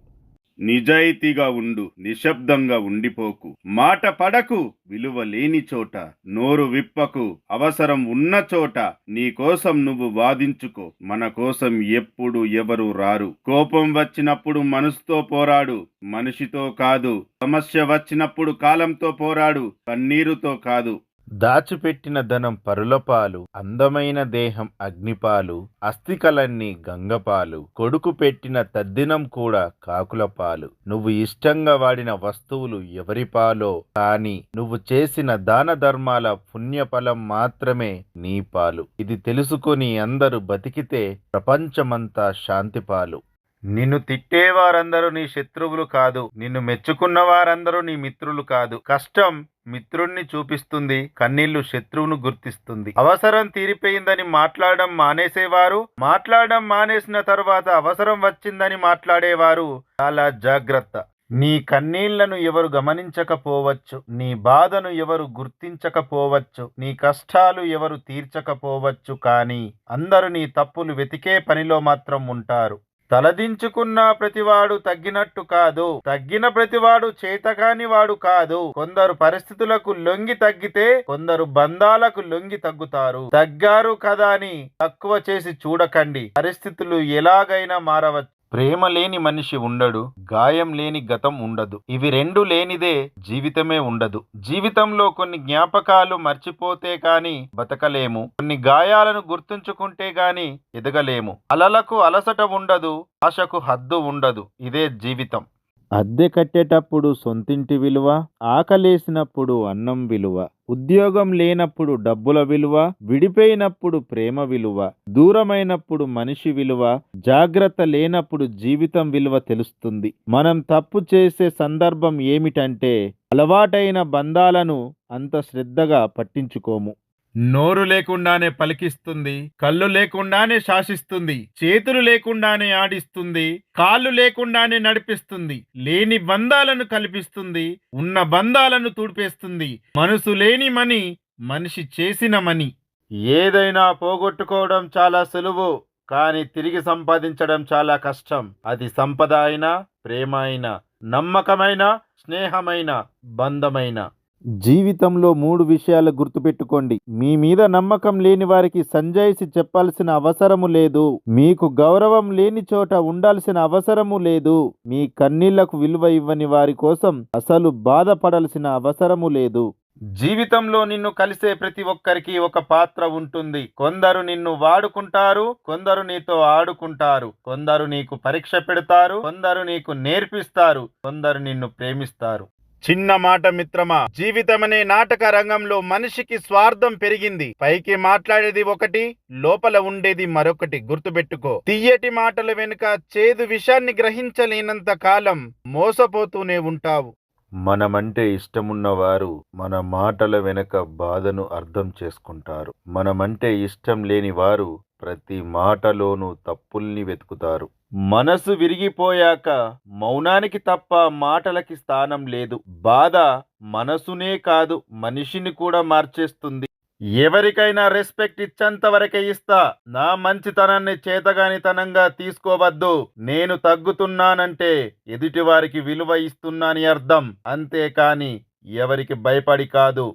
నిజాయితీగా ఉండు, నిశ్శబ్దంగా ఉండిపోకు. మాట పడకు, విలువ లేని చోట. నోరు విప్పకు, అవసరం ఉన్న చోట. నీ కోసం నువ్వు వాదించుకో, మన కోసం ఎప్పుడు ఎవరు రారు. కోపం వచ్చినప్పుడు మనసుతో పోరాడు, మనిషితో కాదు. సమస్య వచ్చినప్పుడు కాలంతో పోరాడు, కన్నీరుతో కాదు. దాచిపెట్టిన ధనం పరులపాలు, అందమైన దేహం అగ్నిపాలు, అస్థికలన్నీ గంగపాలు, కొడుకు పెట్టిన తద్దినం కూడా కాకులపాలు. నువ్వు ఇష్టంగా వాడిన వస్తువులు ఎవరి పాలో, కానీ నువ్వు చేసిన దాన ధర్మాల పుణ్యఫలం మాత్రమే నీ పాలు. ఇది తెలుసుకొని అందరూ బతికితే ప్రపంచమంతా శాంతిపాలు. నిన్ను తిట్టేవారందరూ నీ శత్రువులు కాదు, నిన్ను మెచ్చుకున్న వారందరూ నీ మిత్రులు కాదు. కష్టం మిత్రుణ్ణి చూపిస్తుంది, కన్నీళ్లు శత్రువును గుర్తిస్తుంది. అవసరం తీరిపోయిందని మాట్లాడడం మానేసేవారు, మాట్లాడడం మానేసిన తరువాత అవసరం వచ్చిందని మాట్లాడేవారు చాలా జాగ్రత్త. నీ కన్నీళ్లను ఎవరు గమనించకపోవచ్చు, నీ బాధను ఎవరు గుర్తించకపోవచ్చు, నీ కష్టాలు ఎవరు తీర్చకపోవచ్చు, కానీ అందరూ నీ తప్పులు వెతికే పనిలో మాత్రం ఉంటారు. తలదించుకున్న ప్రతివాడు తగ్గినట్టు కాదు, తగ్గిన ప్రతివాడు చేతకాని వాడు కాదు. కొందరు పరిస్థితులకు లొంగి తగ్గితే కొందరు బంధాలకు లొంగి తగ్గుతారు. తగ్గారు కదా అని తక్కువ చేసి చూడకండి, పరిస్థితులు ఎలాగైనా మారవచ్చు. ప్రేమ లేని మనిషి ఉండడు, గాయం లేని గతం ఉండదు. ఇవి రెండు లేనిదే జీవితమే ఉండదు. జీవితంలో కొన్ని జ్ఞాపకాలు మర్చిపోతే గాని బతకలేము, కొన్ని గాయాలను గుర్తుంచుకుంటే గాని ఎదగలేము. అలలకు అలసట ఉండదు, ఆశకు హద్దు ఉండదు. ఇదే జీవితం. అద్దె కట్టేటప్పుడు సొంతింటి విలువ, ఆకలేసినప్పుడు అన్నం విలువ, ఉద్యోగం లేనప్పుడు డబ్బుల విలువ, విడిపోయినప్పుడు ప్రేమ విలువ, దూరమైనప్పుడు మనిషి విలువ, జాగ్రత్త లేనప్పుడు జీవితం విలువ తెలుస్తుంది. మనం తప్పు చేసే సందర్భం ఏమిటంటే అలవాటైన బంధాలను అంత శ్రద్ధగా పట్టించుకోము. నోరు లేకుండానే పలికిస్తుంది, కళ్ళు లేకుండానే శాసిస్తుంది, చేతులు లేకుండానే ఆడిస్తుంది, కాళ్ళు లేకుండానే నడిపిస్తుంది, లేని బంధాలను కల్పిస్తుంది, ఉన్న బంధాలను తుడిపేస్తుంది. మనసు లేని మని మనిషి చేసిన మని. ఏదైనా పోగొట్టుకోవడం చాలా సులువు, కానీ తిరిగి సంపాదించడం చాలా కష్టం. అది సంపద అయినా, ప్రేమ అయినా, నమ్మకమైన, స్నేహమైన, బంధమైన. జీవితంలో 3 విషయాలు గుర్తుపెట్టుకోండి. మీ మీద నమ్మకం లేని వారికి సంజాయిషి చెప్పాల్సిన అవసరము లేదు. మీకు గౌరవం లేని చోట ఉండాల్సిన అవసరము లేదు. మీ కన్నీళ్లకు విలువ ఇవ్వని వారి కోసం అసలు బాధపడాల్సిన అవసరము లేదు. జీవితంలో నిన్ను కలిసే ప్రతి ఒక్కరికి ఒక పాత్ర ఉంటుంది. కొందరు నిన్ను వాడుకుంటారు, కొందరు నీతో ఆడుకుంటారు, కొందరు నీకు పరీక్ష పెడతారు, కొందరు నీకు నేర్పిస్తారు, కొందరు నిన్ను ప్రేమిస్తారు. చిన్న మాట మిత్రమా, జీవితమనే నాటక రంగంలో మనిషికి స్వార్థం పెరిగింది. పైకి మాట్లాడేది ఒకటి, లోపల ఉండేది మరొకటి. గుర్తుపెట్టుకో. తియ్యటి మాటల వెనుక చేదు విషాన్ని గ్రహించలేనంత కాలం మోసపోతూనే ఉంటావు. మనమంటే ఇష్టమున్నవారు మన మాటల వెనక బాధను అర్థం చేసుకుంటారు. మనమంటే ఇష్టం లేని వారు ప్రతి మాటలోనూ తప్పుల్ని వెతుకుతారు. మనసు విరిగిపోయాక మౌనానికి తప్ప మాటలకి స్థానం లేదు. బాధ మనసునే కాదు, మనిషిని కూడా మార్చేస్తుంది. ఎవరికైనా రెస్పెక్ట్ ఇచ్చేంత వరకే ఇస్తా. నా మంచితనాన్ని చేతగానితనంగా తీసుకోవద్దు. నేను తగ్గుతున్నానంటే ఎదుటివారికి విలువ ఇస్తున్నాని అర్థం, అంతేకాని ఎవరికి భయపడి కాదు.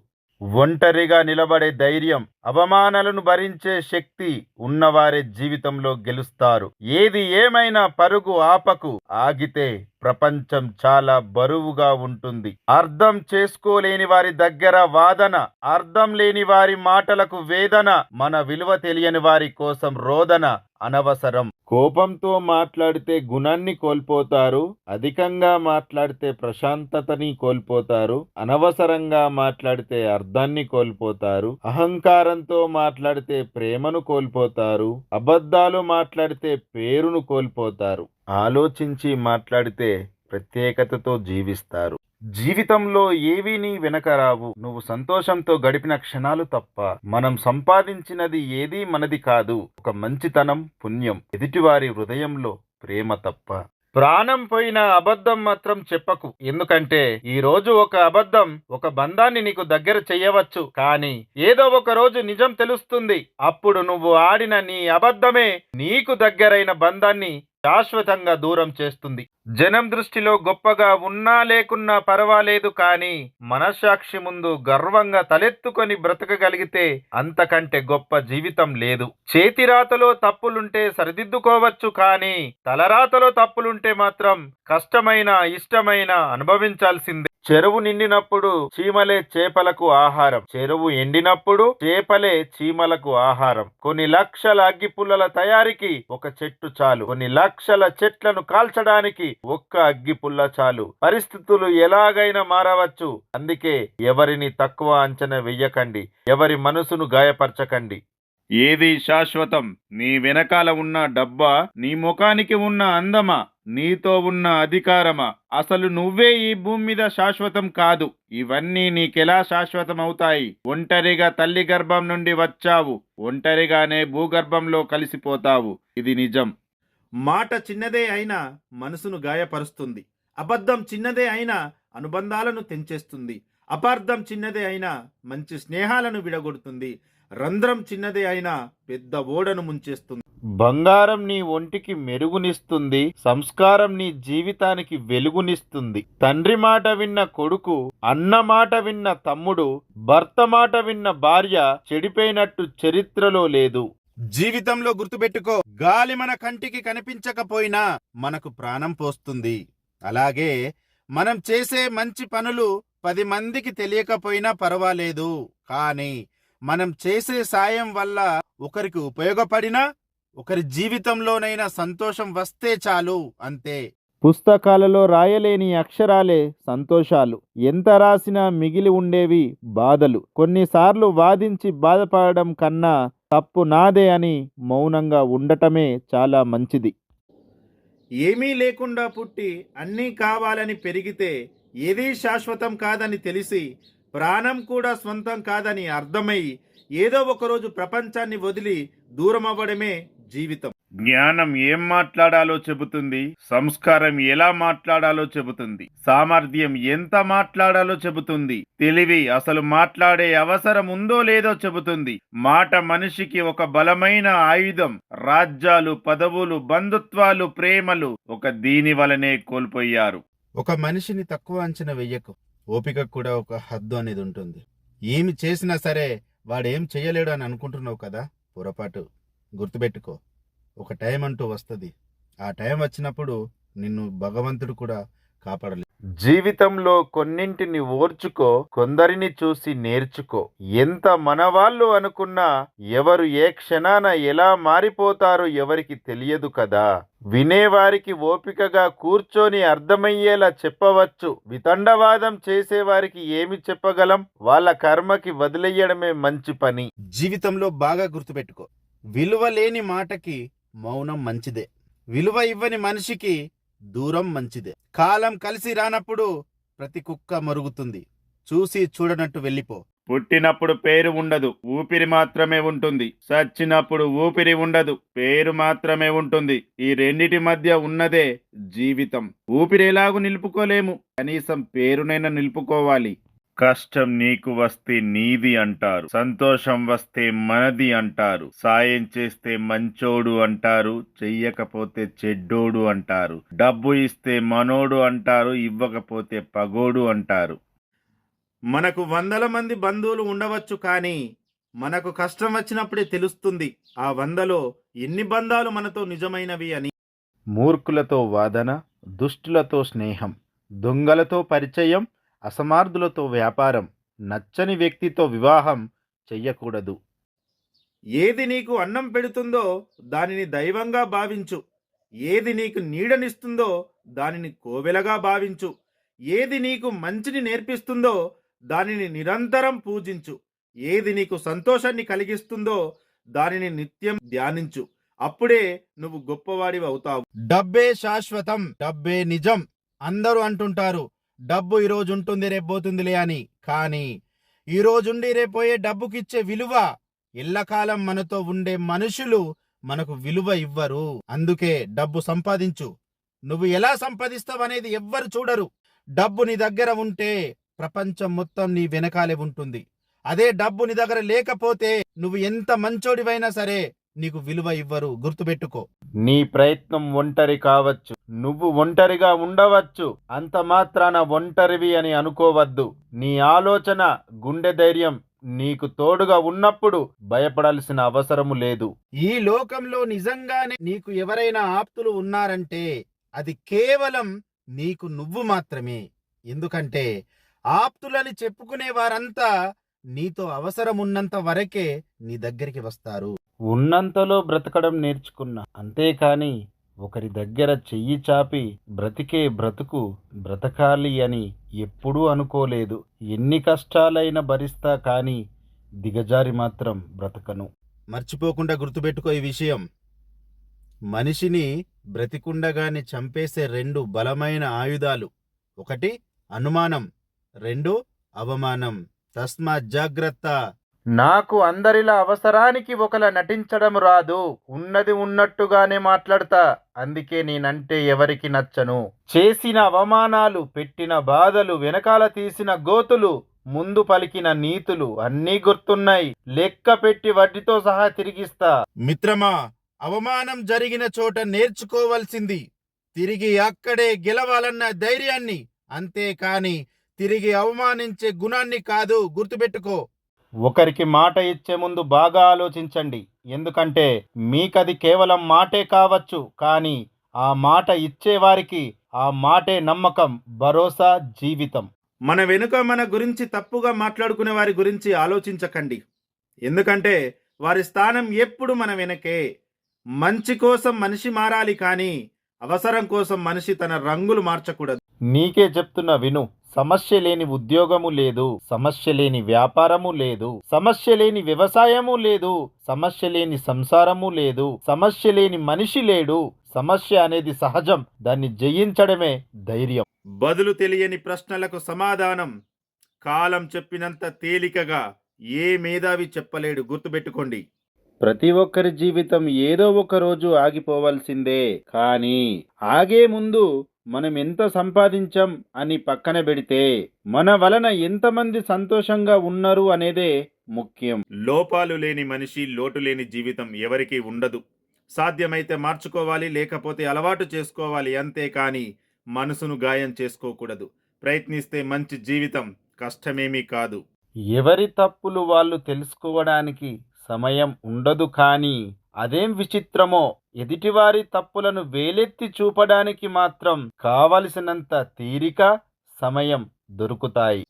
ఒంటరిగా నిలబడే ధైర్యం, అవమానాలను భరించే శక్తి ఉన్నవారే జీవితంలో గెలుస్తారు. ఏది ఏమైనా పరుగు ఆపకు. ఆగితే ప్రపంచం చాలా బరువుగా ఉంటుంది. అర్థం చేసుకోలేని వారి దగ్గర వాదన, అర్థం లేని వారి మాటలకు వేదన, మన విలువ తెలియని వారి కోసం రోదన అనవసరం. కోపంతో మాట్లాడితే గుణాన్ని కోల్పోతారు, అధికంగా మాట్లాడితే ప్రశాంతతని కోల్పోతారు, అనవసరంగా మాట్లాడితే అర్థాన్ని కోల్పోతారు, అహంకారంతో మాట్లాడితే ప్రేమను కోల్పోతారు, అబద్ధాలు మాట్లాడితే పేరును కోల్పోతారు, ఆలోచించి మాట్లాడితే ప్రత్యేకతతో జీవిస్తారు. జీవితంలో ఏవీ నీ వెనక రావు, నువ్వు సంతోషంతో గడిపిన క్షణాలు తప్ప. మనం సంపాదించినది ఏదీ మనది కాదు. ఒక మంచితనం, పుణ్యం, ఎదుటివారి హృదయంలో ప్రేమ తప్ప. ప్రాణం పోయిన అబద్ధం మాత్రం చెప్పకు. ఎందుకంటే ఈ రోజు ఒక అబద్ధం ఒక బంధాన్ని నీకు దగ్గర చెయ్యవచ్చు, కానీ ఏదో ఒక రోజు నిజం తెలుస్తుంది. అప్పుడు నువ్వు ఆడిన నీ అబద్ధమే నీకు దగ్గరైన బంధాన్ని శాశ్వతంగా దూరం చేస్తుంది. జనం దృష్టిలో గొప్పగా ఉన్నా లేకున్నా పర్వాలేదు, కానీ మనస్సాక్షి ముందు గర్వంగా తలెత్తుకొని బ్రతకగలిగితే అంతకంటే గొప్ప జీవితం లేదు. చేతిరాతలో తప్పులుంటే సరిదిద్దుకోవచ్చు, కానీ తలరాతలో తప్పులుంటే మాత్రం కష్టమైన ఇష్టమైన అనుభవించాల్సిందే. చెరువు నిండినప్పుడు చీమలే చేపలకు ఆహారం, చెరువు ఎండినప్పుడు చేపలే చీమలకు ఆహారం. కొన్ని లక్షల అగ్గిపుల్లల తయారీకి ఒక చెట్టు చాలు, కొన్ని లక్షల చెట్లను కాల్చడానికి ఒక్క అగ్గిపుల్ల చాలు. పరిస్థితులు ఎలాగైనా మారవచ్చు. అందుకే ఎవరిని తక్కువ అంచనా వెయ్యకండి, ఎవరి మనసును గాయపరచకండి. ఏది శాశ్వతం? నీ వెనకాల ఉన్న డబ్బా, నీ ముఖానికి ఉన్న అందమా, నీతో ఉన్న అధికారమా? అసలు నువ్వే ఈ భూమి మీద శాశ్వతం కాదు. ఇవన్నీ నీకెలా శాశ్వతం అవుతాయి? ఒంటరిగా తల్లి గర్భం నుండి వచ్చావు, ఒంటరిగానే భూగర్భంలో కలిసిపోతావు. ఇది నిజం. మాట చిన్నదే అయినా మనసును గాయపరుస్తుంది. అబద్ధం చిన్నదే అయినా అనుబంధాలను తెంచేస్తుంది. అపార్థం చిన్నదే అయినా మంచి స్నేహాలను విడగొడుతుంది. రంధ్రం చిన్నదే అయినా పెద్ద ఓడను ముంచేస్తుంది. బంగారం నీ ఒంటికి మెరుగునిస్తుంది, సంస్కారం నీ జీవితానికి వెలుగునిస్తుంది. తండ్రి మాట విన్న కొడుకు, అన్న మాట విన్న తమ్ముడు, భర్త మాట విన్న భార్య చెడిపోయినట్టు చరిత్రలో లేదు. జీవితంలో గుర్తుపెట్టుకో, గాలి మన కంటికి కనిపించకపోయినా మనకు ప్రాణం పోస్తుంది. అలాగే మనం చేసే మంచి పనులు 10 మందికి తెలియకపోయినా పర్వాలేదు, కానీ మనం చేసే సాయం వల్ల ఒకరికి ఉపయోగపడినా, ఒకరి జీవితంలోనైనా సంతోషం వస్తే చాలు, అంతే. పుస్తకాలలో రాయలేని అక్షరాలే సంతోషాలు. ఎంత రాసినా మిగిలి ఉండేవి బాధలు. కొన్నిసార్లు వాదించి బాధపడడం కన్నా తప్పు నాదే అని మౌనంగా ఉండటమే చాలా మంచిది. ఏమీ లేకుండా పుట్టి అన్నీ కావాలని పెరిగితే ఏదీ శాశ్వతం కాదని తెలిసి, ప్రాణం కూడా స్వంతం కాదని అర్థమై ఏదో ఒకరోజు ప్రపంచాన్ని వదిలి దూరం అవ్వడమే జీవితం. జ్ఞానం ఏం మాట్లాడాలో చెబుతుంది, సంస్కారం ఎలా మాట్లాడాలో చెబుతుంది, సామర్థ్యం ఎంత మాట్లాడాలో చెబుతుంది, తెలివి అసలు మాట్లాడే అవసరం ఉందో లేదో చెబుతుంది. మాట మనిషికి ఒక బలమైన ఆయుధం. రాజ్యాలు, పదవులు, బంధుత్వాలు, ప్రేమలు ఒక దీని వలనే కోల్పోయారు. ఒక మనిషిని తక్కువ అంచనా వెయ్యకు. ఓపిక కూడా ఒక హద్దు అనేది ఉంటుంది. ఏమి చేసినా సరే వాడేం చెయ్యలేడు అని అనుకుంటున్నావు కదా, పొరపాటు. గుర్తుపెట్టుకో, ఒక టైం అంటూ వస్తుంది. ఆ టైం వచ్చినప్పుడు నిన్ను భగవంతుడు కూడా కాపాడలేదు. జీవితంలో కొన్నింటిని ఓర్చుకో, కొందరిని చూసి నేర్చుకో. ఎంత మనవాళ్ళు అనుకున్నా ఎవరు ఏ క్షణాన ఎలా మారిపోతారో ఎవరికి తెలియదు కదా. వినేవారికి ఓపికగా కూర్చొని అర్థమయ్యేలా చెప్పవచ్చు. వితండవాదం చేసేవారికి ఏమి చెప్పగలం? వాళ్ళ కర్మకి వదిలేయడమే మంచి పని. జీవితంలో బాగా గుర్తుపెట్టుకో, విలువ లేని మాటకి మౌనం మంచిదే. విలువ ఇవ్వని మనిషికి దూరం మంచిదే. కాలం కలిసి రానప్పుడు ప్రతి కుక్క మరుగుతుంది. చూసి చూడనట్టు వెళ్ళిపో. పుట్టినప్పుడు పేరు ఉండదు, ఊపిరి మాత్రమే ఉంటుంది. చచ్చినప్పుడు ఊపిరి ఉండదు, పేరు మాత్రమే ఉంటుంది. ఈ రెండిటి మధ్య ఉన్నదే జీవితం. ఊపిరి ఎలాగూ నిలుపుకోలేము, కనీసం పేరునైనా నిలుపుకోవాలి. కష్టం నీకు వస్తే నీది అంటారు, సంతోషం వస్తే మనది అంటారు, సాయం చేస్తే మంచోడు అంటారు, చెయ్యకపోతే చెడ్డోడు అంటారు, డబ్బు ఇస్తే మనోడు అంటారు, ఇవ్వకపోతే పగోడు అంటారు. మనకు 100 మంది బంధువులు ఉండవచ్చు, కానీ మనకు కష్టం వచ్చినప్పుడే తెలుస్తుంది ఆ 100లో ఎన్ని బంధాలు మనతో నిజమైనవి అని. మూర్ఖులతో వాదన, దుష్టులతో స్నేహం, దొంగలతో పరిచయం, అసమర్థులతో వ్యాపారం, నచ్చని వ్యక్తితో వివాహం చెయ్యకూడదు. ఏది నీకు అన్నం పెడుతుందో దానిని దైవంగా భావించు. ఏది నీకు నీడనిస్తుందో దానిని కోవెలగా భావించు. ఏది నీకు మంచిని నేర్పిస్తుందో దానిని నిరంతరం పూజించు. ఏది నీకు సంతోషాన్ని కలిగిస్తుందో దానిని నిత్యం ధ్యానించు. అప్పుడే నువ్వు గొప్పవాడివి అవుతావు. డబ్బే శాశ్వతం, డబ్బే నిజం. అందరూ అంటుంటారు డబ్బు ఈరోజు ఉంటుంది రేపు పోతుందిలే అని. కానీ ఈరోజుండి రేపోయే డబ్బుకిచ్చే విలువ, ఎల్లకాలం మనతో ఉండే మనుషులు మనకు విలువ ఇవ్వరు. అందుకే డబ్బు సంపాదించు. నువ్వు ఎలా సంపాదిస్తావనేది ఎవ్వరు చూడరు. డబ్బు నీ దగ్గర ఉంటే ప్రపంచం మొత్తం నీ వెనకాలే ఉంటుంది. అదే డబ్బు నీ దగ్గర లేకపోతే నువ్వు ఎంత మంచోడివైనా సరే నీకు విలువ ఇవ్వరు. గుర్తుపెట్టుకో. నీ ప్రయత్నం ఒంటరి కావచ్చు, నువ్వు ఒంటరిగా ఉండవచ్చు, అంత మాత్రాన ఒంటరివి అని అనుకోవద్దు. నీ ఆలోచన, గుండె ధైర్యం నీకు తోడుగా ఉన్నప్పుడు భయపడాల్సిన అవసరము లేదు. ఈ లోకంలో నిజంగానే నీకు ఎవరైనా ఆప్తులు ఉన్నారంటే అది కేవలం నీకు నువ్వు మాత్రమే. ఎందుకంటే ఆప్తులని చెప్పుకునే వారంతా నీతో అవసరం ఉన్నంత వరకే నీ దగ్గరికి వస్తారు. ఉన్నంతలో బ్రతకడం నేర్చుకున్నా, అంతేకాని ఒకరి దగ్గర చెయ్యి చాపి బ్రతికే బ్రతుకు బ్రతకాలి అని ఎప్పుడూ అనుకోలేదు. ఎన్ని కష్టాలైనా భరిస్తా, కానీ దిగజారి మాత్రం బ్రతకను. మర్చిపోకుండా గుర్తుపెట్టుకో ఈ విషయం. మనిషిని బ్రతికుండగానే చంపేసే 2 బలమైన ఆయుధాలు. 1 అనుమానం, 2 అవమానం. తస్మాత్ జాగ్రత్త. నాకు అందరిలా అవసరానికి ఒకలా నటించడం రాదు. ఉన్నది ఉన్నట్టుగానే మాట్లాడతా. అందుకే నేనంటే ఎవరికి నచ్చను. చేసిన అవమానాలు, పెట్టిన బాధలు, వెనకాల తీసిన గోతులు, ముందు పలికిన నీతులు అన్నీ గుర్తున్నాయి. లెక్క పెట్టి వడ్డీతో సహా తిరిగిస్తా. మిత్రమా, అవమానం జరిగిన చోట నేర్చుకోవలసింది తిరిగి అక్కడే గెలవాలన్న ధైర్యాన్ని, అంతేకాని తిరిగి అవమానించే గుణాన్ని కాదు. గుర్తుపెట్టుకో. ఒకరికి మాట ఇచ్చే ముందు బాగా ఆలోచించండి. ఎందుకంటే మీకది కేవలం మాటే కావచ్చు, కానీ ఆ మాట ఇచ్చేవారికి ఆ మాటే నమ్మకం, భరోసా, జీవితం. మన వెనుక మన గురించి తప్పుగా మాట్లాడుకునే వారి గురించి ఆలోచించకండి. ఎందుకంటే వారి స్థానం ఎప్పుడు మన వెనకే. మంచి కోసం మనిషి మారాలి, కానీ అవసరం కోసం మనిషి తన రంగులు మార్చకూడదు. నీకే చెప్తున్నా విను. సమస్య లేని ఉద్యోగము లేదు, సమస్య లేని వ్యాపారము లేదు, సమస్య లేని వ్యవసాయము లేదు, సమస్య లేని సంసారము లేదు, సమస్య లేని మనిషి లేడు. సమస్య అనేది సహజం, దాన్ని జయించడమే ధైర్యం. బదులు తెలియని ప్రశ్నలకు సమాధానం కాలం చెప్పినంత తేలికగా ఏ మేధావి చెప్పలేడు. గుర్తుపెట్టుకోండి. ప్రతి ఒక్కరి జీవితం ఏదో ఒక రోజు ఆగిపోవాల్సిందే. కానీ ఆగే ముందు మనం ఎంత సంపాదించాం అని పక్కన పెడితే మన వలన ఎంతమంది సంతోషంగా ఉన్నారు అనేదే ముఖ్యం. లోపాలు లేని మనిషి, లోటు లేని జీవితం ఎవరికీ ఉండదు. సాధ్యమైతే మార్చుకోవాలి, లేకపోతే అలవాటు చేసుకోవాలి. అంతేకాని మనసును గాయం చేసుకోకూడదు. ప్రయత్నిస్తే మంచి జీవితం కష్టమేమీ కాదు. ఎవరి తప్పులు వాళ్ళు తెలుసుకోవడానికి సమయం ఉండదు. కానీ అదేం విచిత్రమో, ఎదుటివారి తప్పులను వేలెత్తి చూపడానికి మాత్రం కావలసినంత తీరిక, సమయం దొరుకుతాయి.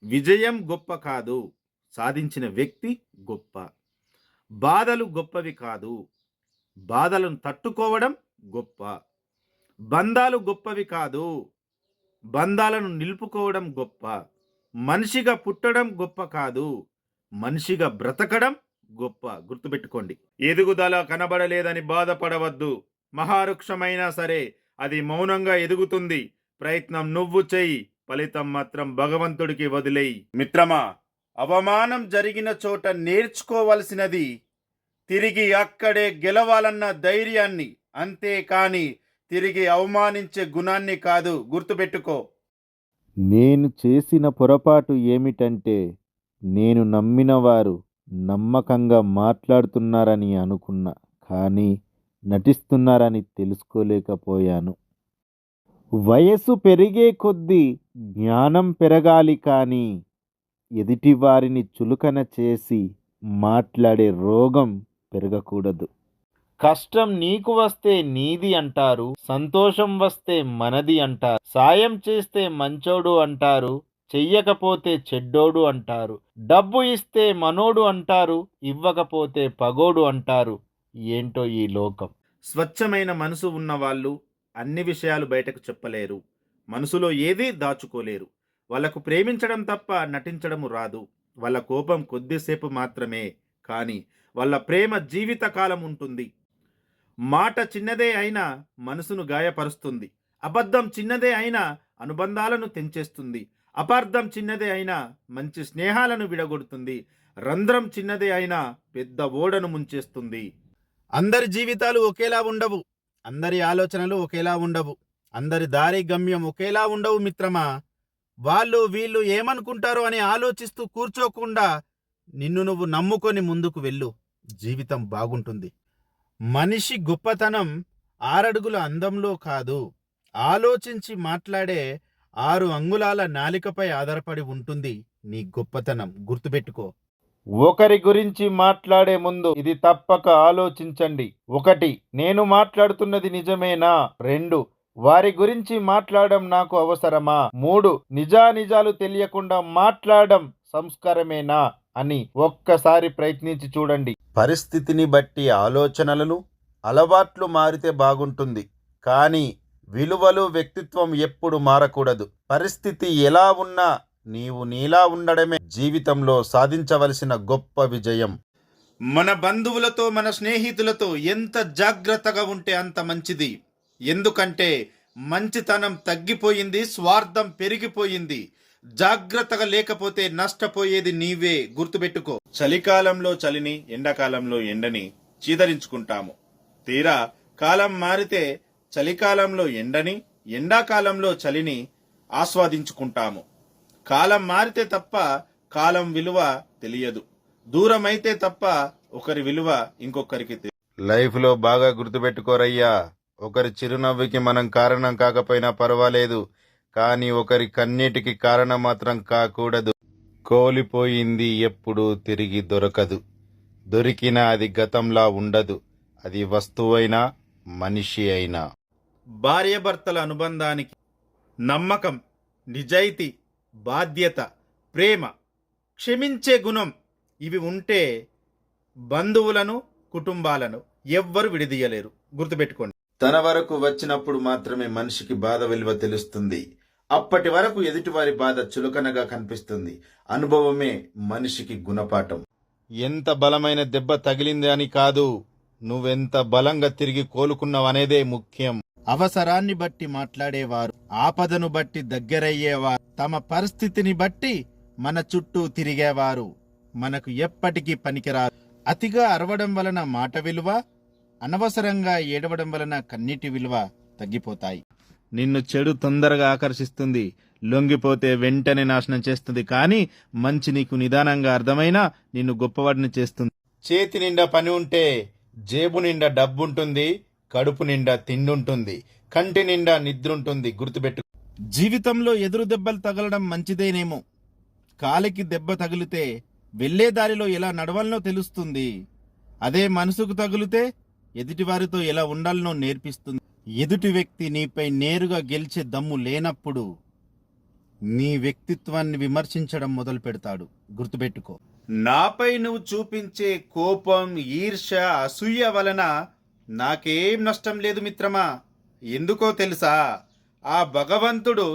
విజయం గొప్ప కాదు, సాధించిన వ్యక్తి గొప్ప. బాధలు గొప్పవి కాదు, బాధలను తట్టుకోవడం గొప్ప. బంధాలు గొప్పవి కాదు, బంధాలను నిలుపుకోవడం గొప్ప. మనిషిగా పుట్టడం గొప్ప కాదు, మనిషిగా బ్రతకడం గొప్ప. గుర్తుపెట్టుకోండి. ఎదుగుదల కనబడలేదని బాధపడవద్దు. మహావృక్షమైనా సరే అది మౌనంగా ఎదుగుతుంది. ప్రయత్నం నువ్వు చెయ్యి, ఫలితం మాత్రం భగవంతుడికి వదిలేయి. మిత్రమా, అవమానం జరిగిన చోట నేర్చుకోవలసినది తిరిగి అక్కడే గెలవాలన్న ధైర్యాన్ని, అంతేకాని తిరిగి అవమానించే గుణాన్ని కాదు. గుర్తుపెట్టుకో. నేను చేసిన పొరపాటు ఏమిటంటే, నేను నమ్మిన వారు నమ్మకంగా మాట్లాడుతున్నారని అనుకున్నా, కానీ నటిస్తున్నారని తెలుసుకోలేకపోయాను. వయస్సు పెరిగే కొద్దీ జ్ఞానం పెరగాలి, కానీ ఎదుటివారిని చులకన చేసి మాట్లాడే రోగం పెరగకూడదు. కష్టం నీకు వస్తే నీది అంటారు, సంతోషం వస్తే మనది అంటారు, సాయం చేస్తే మంచోడు అంటారు, చెయ్యకపోతే చెడ్డోడు అంటారు, డబ్బు ఇస్తే మనోడు అంటారు, ఇవ్వకపోతే పగోడు అంటారు. ఏంటో ఈ లోకం. స్వచ్ఛమైన మనసు ఉన్నవాళ్ళు అన్ని విషయాలు బయటకు చెప్పలేరు. మనసులో ఏదీ దాచుకోలేరు. వాళ్ళకు ప్రేమించడం తప్ప నటించడము రాదు. వాళ్ళ కోపం కొద్దిసేపు మాత్రమే, కానీ వాళ్ళ ప్రేమ జీవితకాలం ఉంటుంది. మాట చిన్నదే అయినా మనసును గాయపరుస్తుంది. అబద్ధం చిన్నదే అయినా అనుబంధాలను తెంచేస్తుంది. అపార్థం చిన్నదే అయినా మంచి స్నేహాలను విడగొడుతుంది. రంధ్రం చిన్నదే అయినా పెద్ద ఓడను ముంచేస్తుంది. అందరి జీవితాలు ఒకేలా ఉండవు, అందరి ఆలోచనలు ఒకేలా ఉండవు, అందరి దారి గమ్యం ఒకేలా ఉండవు. మిత్రమా, వాళ్ళు వీళ్ళు ఏమనుకుంటారో అని ఆలోచిస్తూ కూర్చోకుండా నిన్ను నువ్వు నమ్ముకొని ముందుకు వెళ్ళు. జీవితం బాగుంటుంది. మనిషి గొప్పతనం 6 అడుగుల అందంలో కాదు, ఆలోచించి మాట్లాడే 6 అంగుళాల నాలికపై ఆధారపడి ఉంటుంది నీ గొప్పతనం. గుర్తుపెట్టుకో. ఒకరి గురించి మాట్లాడే ముందు ఇది తప్పక ఆలోచించండి. 1, నేను మాట్లాడుతున్నది నిజమేనా? 2, వారి గురించి మాట్లాడడం నాకు అవసరమా? 3, నిజానిజాలు తెలియకుండా మాట్లాడడం సంస్కారమేనా అని ఒక్కసారి ప్రయత్నించి చూడండి. పరిస్థితిని బట్టి ఆలోచనలను, అలవాట్లు మారితే బాగుంటుంది, కానీ విలువలు, వ్యక్తిత్వం ఎప్పుడు మారకూడదు. పరిస్థితి ఎలా ఉన్నా నీవు నీలా ఉండడమే జీవితంలో సాధించవలసిన గొప్ప విజయం. మన బంధువులతో, మన స్నేహితులతో ఎంత జాగ్రత్తగా ఉంటే అంత మంచిది. ఎందుకంటే మంచితనం తగ్గిపోయింది, స్వార్థం పెరిగిపోయింది. జాగ్రత్తగా లేకపోతే నష్టపోయేది నీవే. గుర్తుపెట్టుకో. చలికాలంలో చలిని, ఎండాకాలంలో ఎండని చీదరించుకుంటాము. తీరా కాలం మారితే చలికాలంలో ఎండని, ఎండాకాలంలో చలిని ఆస్వాదించుకుంటాము. కాలం మారితే తప్ప కాలం విలువ తెలియదు. దూరమైతే తప్ప ఒకరి విలువ ఇంకొకరికి తెలియదు. లైఫ్లో బాగా గుర్తుపెట్టుకోరయ్యా, ఒకరి చిరునవ్వుకి మనం కారణం కాకపోయినా పర్వాలేదు, కానీ ఒకరి కన్నీటికి కారణం మాత్రం కాకూడదు. కోల్పోయింది ఎప్పుడూ తిరిగి దొరకదు. దొరికినా అది గతంలా ఉండదు. అది వస్తువైనా మనిషి అయినా. భార్యాభర్తల అనుబంధానికి నమ్మకం, నిజాయితీ, బాధ్యత, ప్రేమ, క్షమించే గుణం ఇవి ఉంటే బంధువులను, కుటుంబాలను ఎవ్వరు విడదీయలేరు. గుర్తుపెట్టుకోండి. తన వరకు వచ్చినప్పుడు మాత్రమే మనిషికి బాధ విలువ తెలుస్తుంది. అప్పటి వరకు ఎదుటివారి బాధ చులకనగా కనిపిస్తుంది. అనుభవమే మనిషికి గుణపాఠం. ఎంత బలమైన దెబ్బ తగిలింది అని కాదు, నువ్వెంత బలంగా తిరిగి కోలుకున్నావనేదే ముఖ్యం. అవసరాన్ని బట్టి మాట్లాడేవారు, ఆపదను బట్టి దగ్గరయ్యేవారు, తమ పరిస్థితిని బట్టి మన చుట్టూ తిరిగేవారు మనకు ఎప్పటికీ పనికిరారు. అతిగా అరవడం వలన మాట విలువ, అనవసరంగా ఏడవడం వలన కన్నీటి విలువ తగ్గిపోతాయి. నిన్ను చెడు తొందరగా ఆకర్షిస్తుంది, లొంగిపోతే వెంటనే నాశనం చేస్తుంది. కానీ మంచి నీకు నిదానంగా అర్థమైనా నిన్ను గొప్పవాడిని చేస్తుంది. చేతి నిండా పని ఉంటే జేబు నిండా డబ్బుంటుంది, కడుపు నిండా తిండుంటుంది, కంటి నిండా నిద్రుంటుంది. గుర్తుపెట్టు. జీవితంలో ఎదురు దెబ్బలు తగలడం మంచిదేనేమో, కాలికి దెబ్బ తగిలితే వెళ్లే దారిలో ఎలా నడవాలనో తెలుస్తుంది. అదే మనసుకు తగిలితే ఎదుటివారితో ఎలా ఉండాలనో నేర్పిస్తుంది. ఎదుటి వ్యక్తి నీపై నేరుగా గెలిచే దమ్ము లేనప్పుడు నీ వ్యక్తిత్వాన్ని విమర్శించడం మొదలు పెడతాడు. గుర్తుపెట్టుకో. నాపై నువ్వు చూపించే కోపం, ఈర్ష్య, అసూయ వలన నాకేం నష్టం లేదు మిత్రమా. ఎందుకో తెలుసా? ఆ భగవంతుడు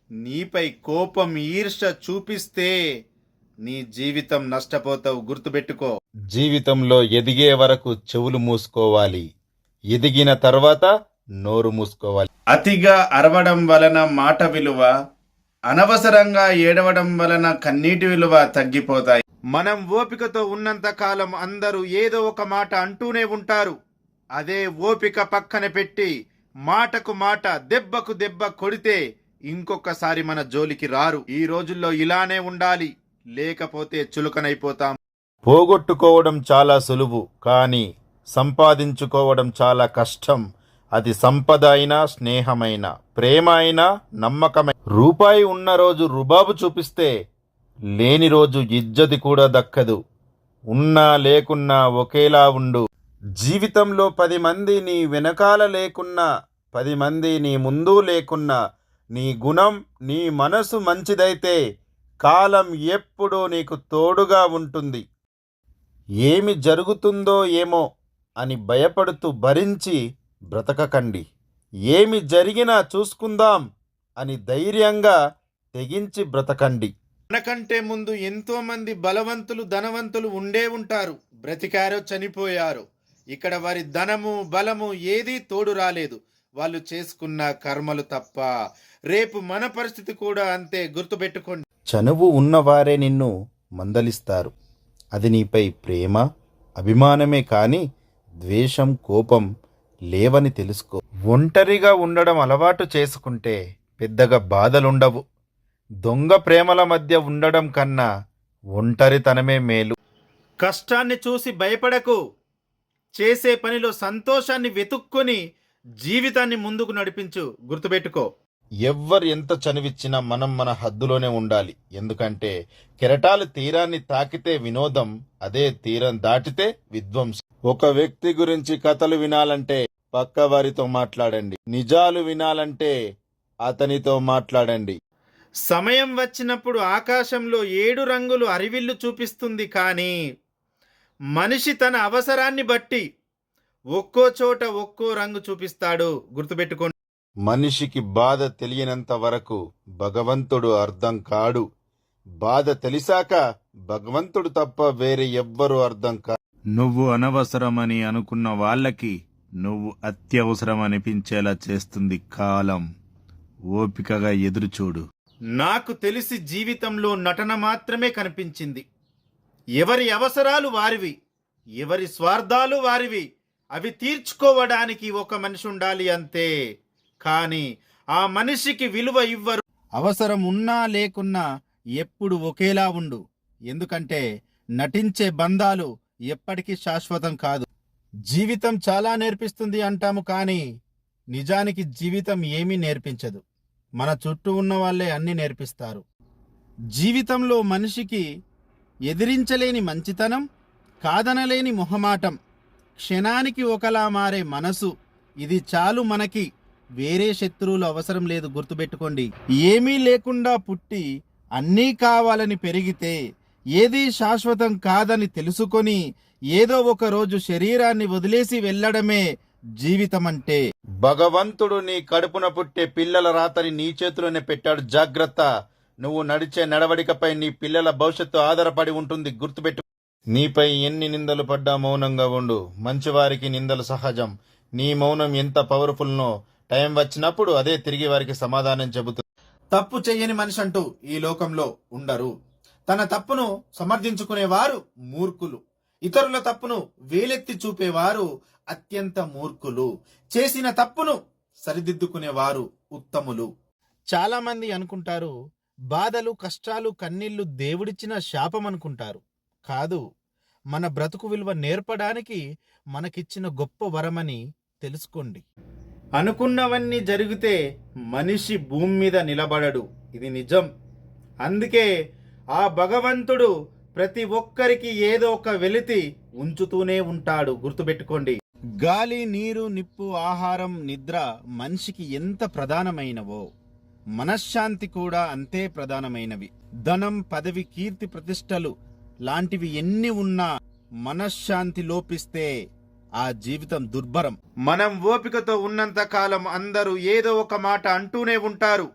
నీపై కోపం, ఈర్ష్య చూపిస్తే నీ జీవితం నష్టపోతావు. గుర్తుపెట్టుకో. జీవితంలో ఎదిగే వరకు చెవులు మూసుకోవాలి, ఎదిగిన తర్వాత నోరు మూసుకోవాలి. అతిగా అరవడం వలన మాట విలువ, అనవసరంగా ఏడవడం వలన కన్నీటి విలువ తగ్గిపోతాయి. మనం ఓపికతో ఉన్నంత కాలం అందరూ ఏదో ఒక మాట అంటూనే ఉంటారు. అదే ఓపిక పక్కన పెట్టి మాటకు మాట, దెబ్బకు దెబ్బ కొడితే ఇంకొకసారి మన జోలికి రారు. ఈ రోజుల్లో ఇలానే ఉండాలి, లేకపోతే చులకనైపోతాం. పోగొట్టుకోవడం చాలా సులువు, కానీ సంపాదించుకోవడం చాలా కష్టం. అది సంపద అయినా, స్నేహమైనా, ప్రేమ అయినా, నమ్మకమైన. రూపాయి ఉన్న రోజు రుబాబు చూపిస్తే లేని రోజు ఇజ్జతి కూడా దక్కదు. ఉన్నా లేకున్నా ఒకేలా ఉండు. జీవితంలో 10 మంది నీ వెనకాల లేకున్నా, 10 మంది నీ ముందు లేకున్నా, నీ గుణం, నీ మనసు మంచిదైతే కాలం ఎప్పుడూ నీకు తోడుగా ఉంటుంది. ఏమి జరుగుతుందో ఏమో అని భయపడుతూ భరించి బ్రతకకండి. ఏమి జరిగినా చూసుకుందాం అని ధైర్యంగా తెగించి బ్రతకండి. మనకంటే ముందు ఎంతో మంది బలవంతులు, ధనవంతులు ఉండే ఉంటారు. బ్రతికారో చనిపోయారు. ఇక్కడ వారి ధనము, బలము ఏదీ తోడు రాలేదు. వాళ్ళు చేసుకున్న కర్మలు తప్ప. రేపు మన పరిస్థితి కూడా అంతే. గుర్తుపెట్టుకోండి. చనువు ఉన్నవారే నిన్ను మందలిస్తారు. అది నీపై ప్రేమ, అభిమానమే కానీ ద్వేషం, కోపం లేవని తెలుసుకో. ఒంటరిగా ఉండడం అలవాటు చేసుకుంటే పెద్దగా బాధలుండవు. దొంగ ప్రేమల మధ్య ఉండడం కన్నా ఒంటరితనమే మేలు. కష్టాన్ని చూసి భయపడకు. చేసే పనిలో సంతోషాన్ని వెతుక్కొని జీవితాన్ని ముందుకు నడిపించు. గుర్తుపెట్టుకో. ఎవ్వరు ఎంత చనువిచ్చినా మనం మన హద్దులోనే ఉండాలి. ఎందుకంటే కెరటాలు తీరాన్ని తాకితే వినోదం, అదే తీరం దాటితే విధ్వంసం. ఒక వ్యక్తి గురించి కథలు వినాలంటే పక్క వారితో మాట్లాడండి. నిజాలు వినాలంటే అతనితో మాట్లాడండి. సమయం వచ్చినప్పుడు ఆకాశంలో 7 రంగులు అరివిల్లు చూపిస్తుంది. కానీ మనిషి తన అవసరాన్ని బట్టి ఒక్కో చోట ఒక్కో రంగు చూపిస్తాడు. గుర్తుపెట్టుకోండి. మనిషికి బాధ తెలియనంత వరకు భగవంతుడు అర్థం కాడు. బాధ తెలిసాక భగవంతుడు తప్ప వేరే ఎవ్వరూ అర్థం కాదు. నువ్వు అనవసరమని అనుకున్న వాళ్ళకి నువ్వు అత్యవసరం అనిపించేలా చేస్తుంది కాలం. ఓపికగా ఎదురుచూడు. నాకు తెలిసి జీవితంలో నటన మాత్రమే కనిపించింది. ఎవరి అవసరాలు వారివి, ఎవరి స్వార్థాలు వారివి. అవి తీర్చుకోవడానికి ఒక మనిషి ఉండాలి అంతే. కానీ ఆ మనిషికి విలువ ఇవ్వరు. అవసరం ఉన్నా లేకున్నా ఎప్పుడు ఒకేలా ఉండు. ఎందుకంటే నటించే బంధాలు ఎప్పటికీ శాశ్వతం కాదు. జీవితం చాలా నేర్పిస్తుంది అంటాము, కానీ నిజానికి జీవితం ఏమీ నేర్పించదు. మన చుట్టూ ఉన్న వాళ్ళే అన్ని నేర్పిస్తారు. జీవితంలో మనిషికి ఎదిరించలేని మంచితనం, కాదనలేని మొహమాటం, క్షణానికి ఒకలా మారే మనసు, ఇది చాలు మనకి. వేరే శత్రువులు అవసరం లేదు. గుర్తుపెట్టుకోండి. ఏమీ లేకుండా పుట్టి అన్నీ కావాలని పెరిగితే, ఏదీ శాశ్వతం కాదని తెలుసుకొని ఏదో ఒక రోజు శరీరాన్ని వదిలేసి వెళ్ళడమే జీవితం అంటే. భగవంతుడు నీ కడుపున పుట్టే పిల్లల రాతని నీ చేతిలోనే పెట్టాడు. జాగ్రత్త. నువ్వు నడిచే నడవడికపై నీ పిల్లల భవిష్యత్తు ఆధారపడి ఉంటుంది. గుర్తుపెట్టు. నీపై ఎన్ని నిందలు పడ్డా మౌనంగా ఉండు. మంచివారికి నిందలు సహజం. నీ మౌనం ఎంత పవర్ఫుల్నో టైం వచ్చినప్పుడు అదే తిరిగి వారికి సమాధానం చెబుతుంది. తప్పు చెయ్యని మనిషి అంటూ ఈ లోకంలో ఉండరు. తన తప్పును సమర్థించుకునేవారు మూర్ఖులు. ఇతరుల తప్పును వేలెత్తి చూపేవారు అత్యంత మూర్ఖులు. చేసిన తప్పును సరిదిద్దుకునేవారు ఉత్తములు. చాలా మంది అనుకుంటారు, బాధలు, కష్టాలు, కన్నీళ్లు దేవుడిచ్చిన శాపం అనుకుంటారు. కాదు, మన బ్రతుకు విలువ నేర్పడానికి మనకిచ్చిన గొప్ప వరమని తెలుసుకోండి. అనుకున్నవన్నీ జరిగితే మనిషి భూమి మీద నిలబడడు. ఇది నిజం. అందుకే ఆ భగవంతుడు ప్రతి ఒక్కరికి ఏదో ఒక వెలితి ఉంచుతూనే ఉంటాడు. గుర్తుపెట్టుకోండి. గాలి, నీరు, నిప్పు, ఆహారం, నిద్ర మనిషికి ఎంత ప్రధానమైనవో మనశ్శాంతి కూడా అంతే ప్రధానమైనవి. ధనం, పదవి, కీర్తి, ప్రతిష్టలు లాంటివి ఎన్ని ఉన్నా మనశ్శాంతి లోపిస్తే ఆ జీవితం దుర్భరం. మనం ఓపికతో ఉన్నంత కాలం అందరూ ఏదో ఒక మాట అంటూనే ఉంటారు.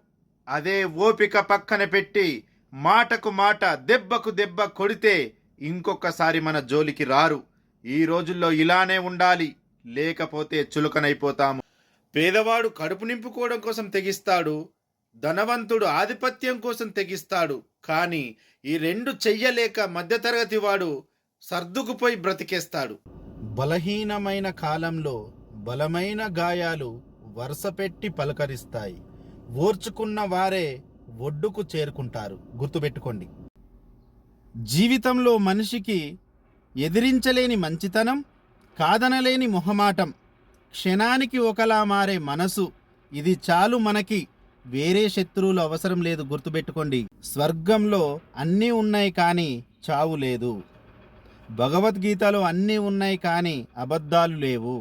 అదే ఓపిక పక్కన పెట్టి మాటకు మాట, దెబ్బకు దెబ్బ కొడితే ఇంకొకసారి మన జోలికి రారు. ఈ రోజుల్లో ఇలానే ఉండాలి, లేకపోతే చులకనైపోతాము. పేదవాడు కడుపు నింపుకోవడం కోసం తెగిస్తాడు, ధనవంతుడు ఆధిపత్యం కోసం తెగిస్తాడు. కానీ ఈ రెండు చెయ్యలేక మధ్యతరగతి వాడు సర్దుకుపోయి బ్రతికేస్తాడు. బలహీనమైన కాలంలో బలమైన గాయాలు వరుసపెట్టి పలకరిస్తాయి. ఓర్చుకున్న వారే ఒడ్డుకు చేరుకుంటారు. గుర్తుపెట్టుకోండి. జీవితంలో మనిషికి ఎదిరించలేని మంచితనం, కాదనలేని మొహమాటం, క్షణానికి ఒకలా మారే మనసు, ఇది చాలు మనకి. వేరే శత్రువులు అవసరం లేదు. గుర్తుపెట్టుకోండి. స్వర్గంలో అన్నీ ఉన్నాయి కానీ చావు లేదు. భగవద్గీతలో అన్నీ ఉన్నాయి కానీ అబద్ధాలు లేవు.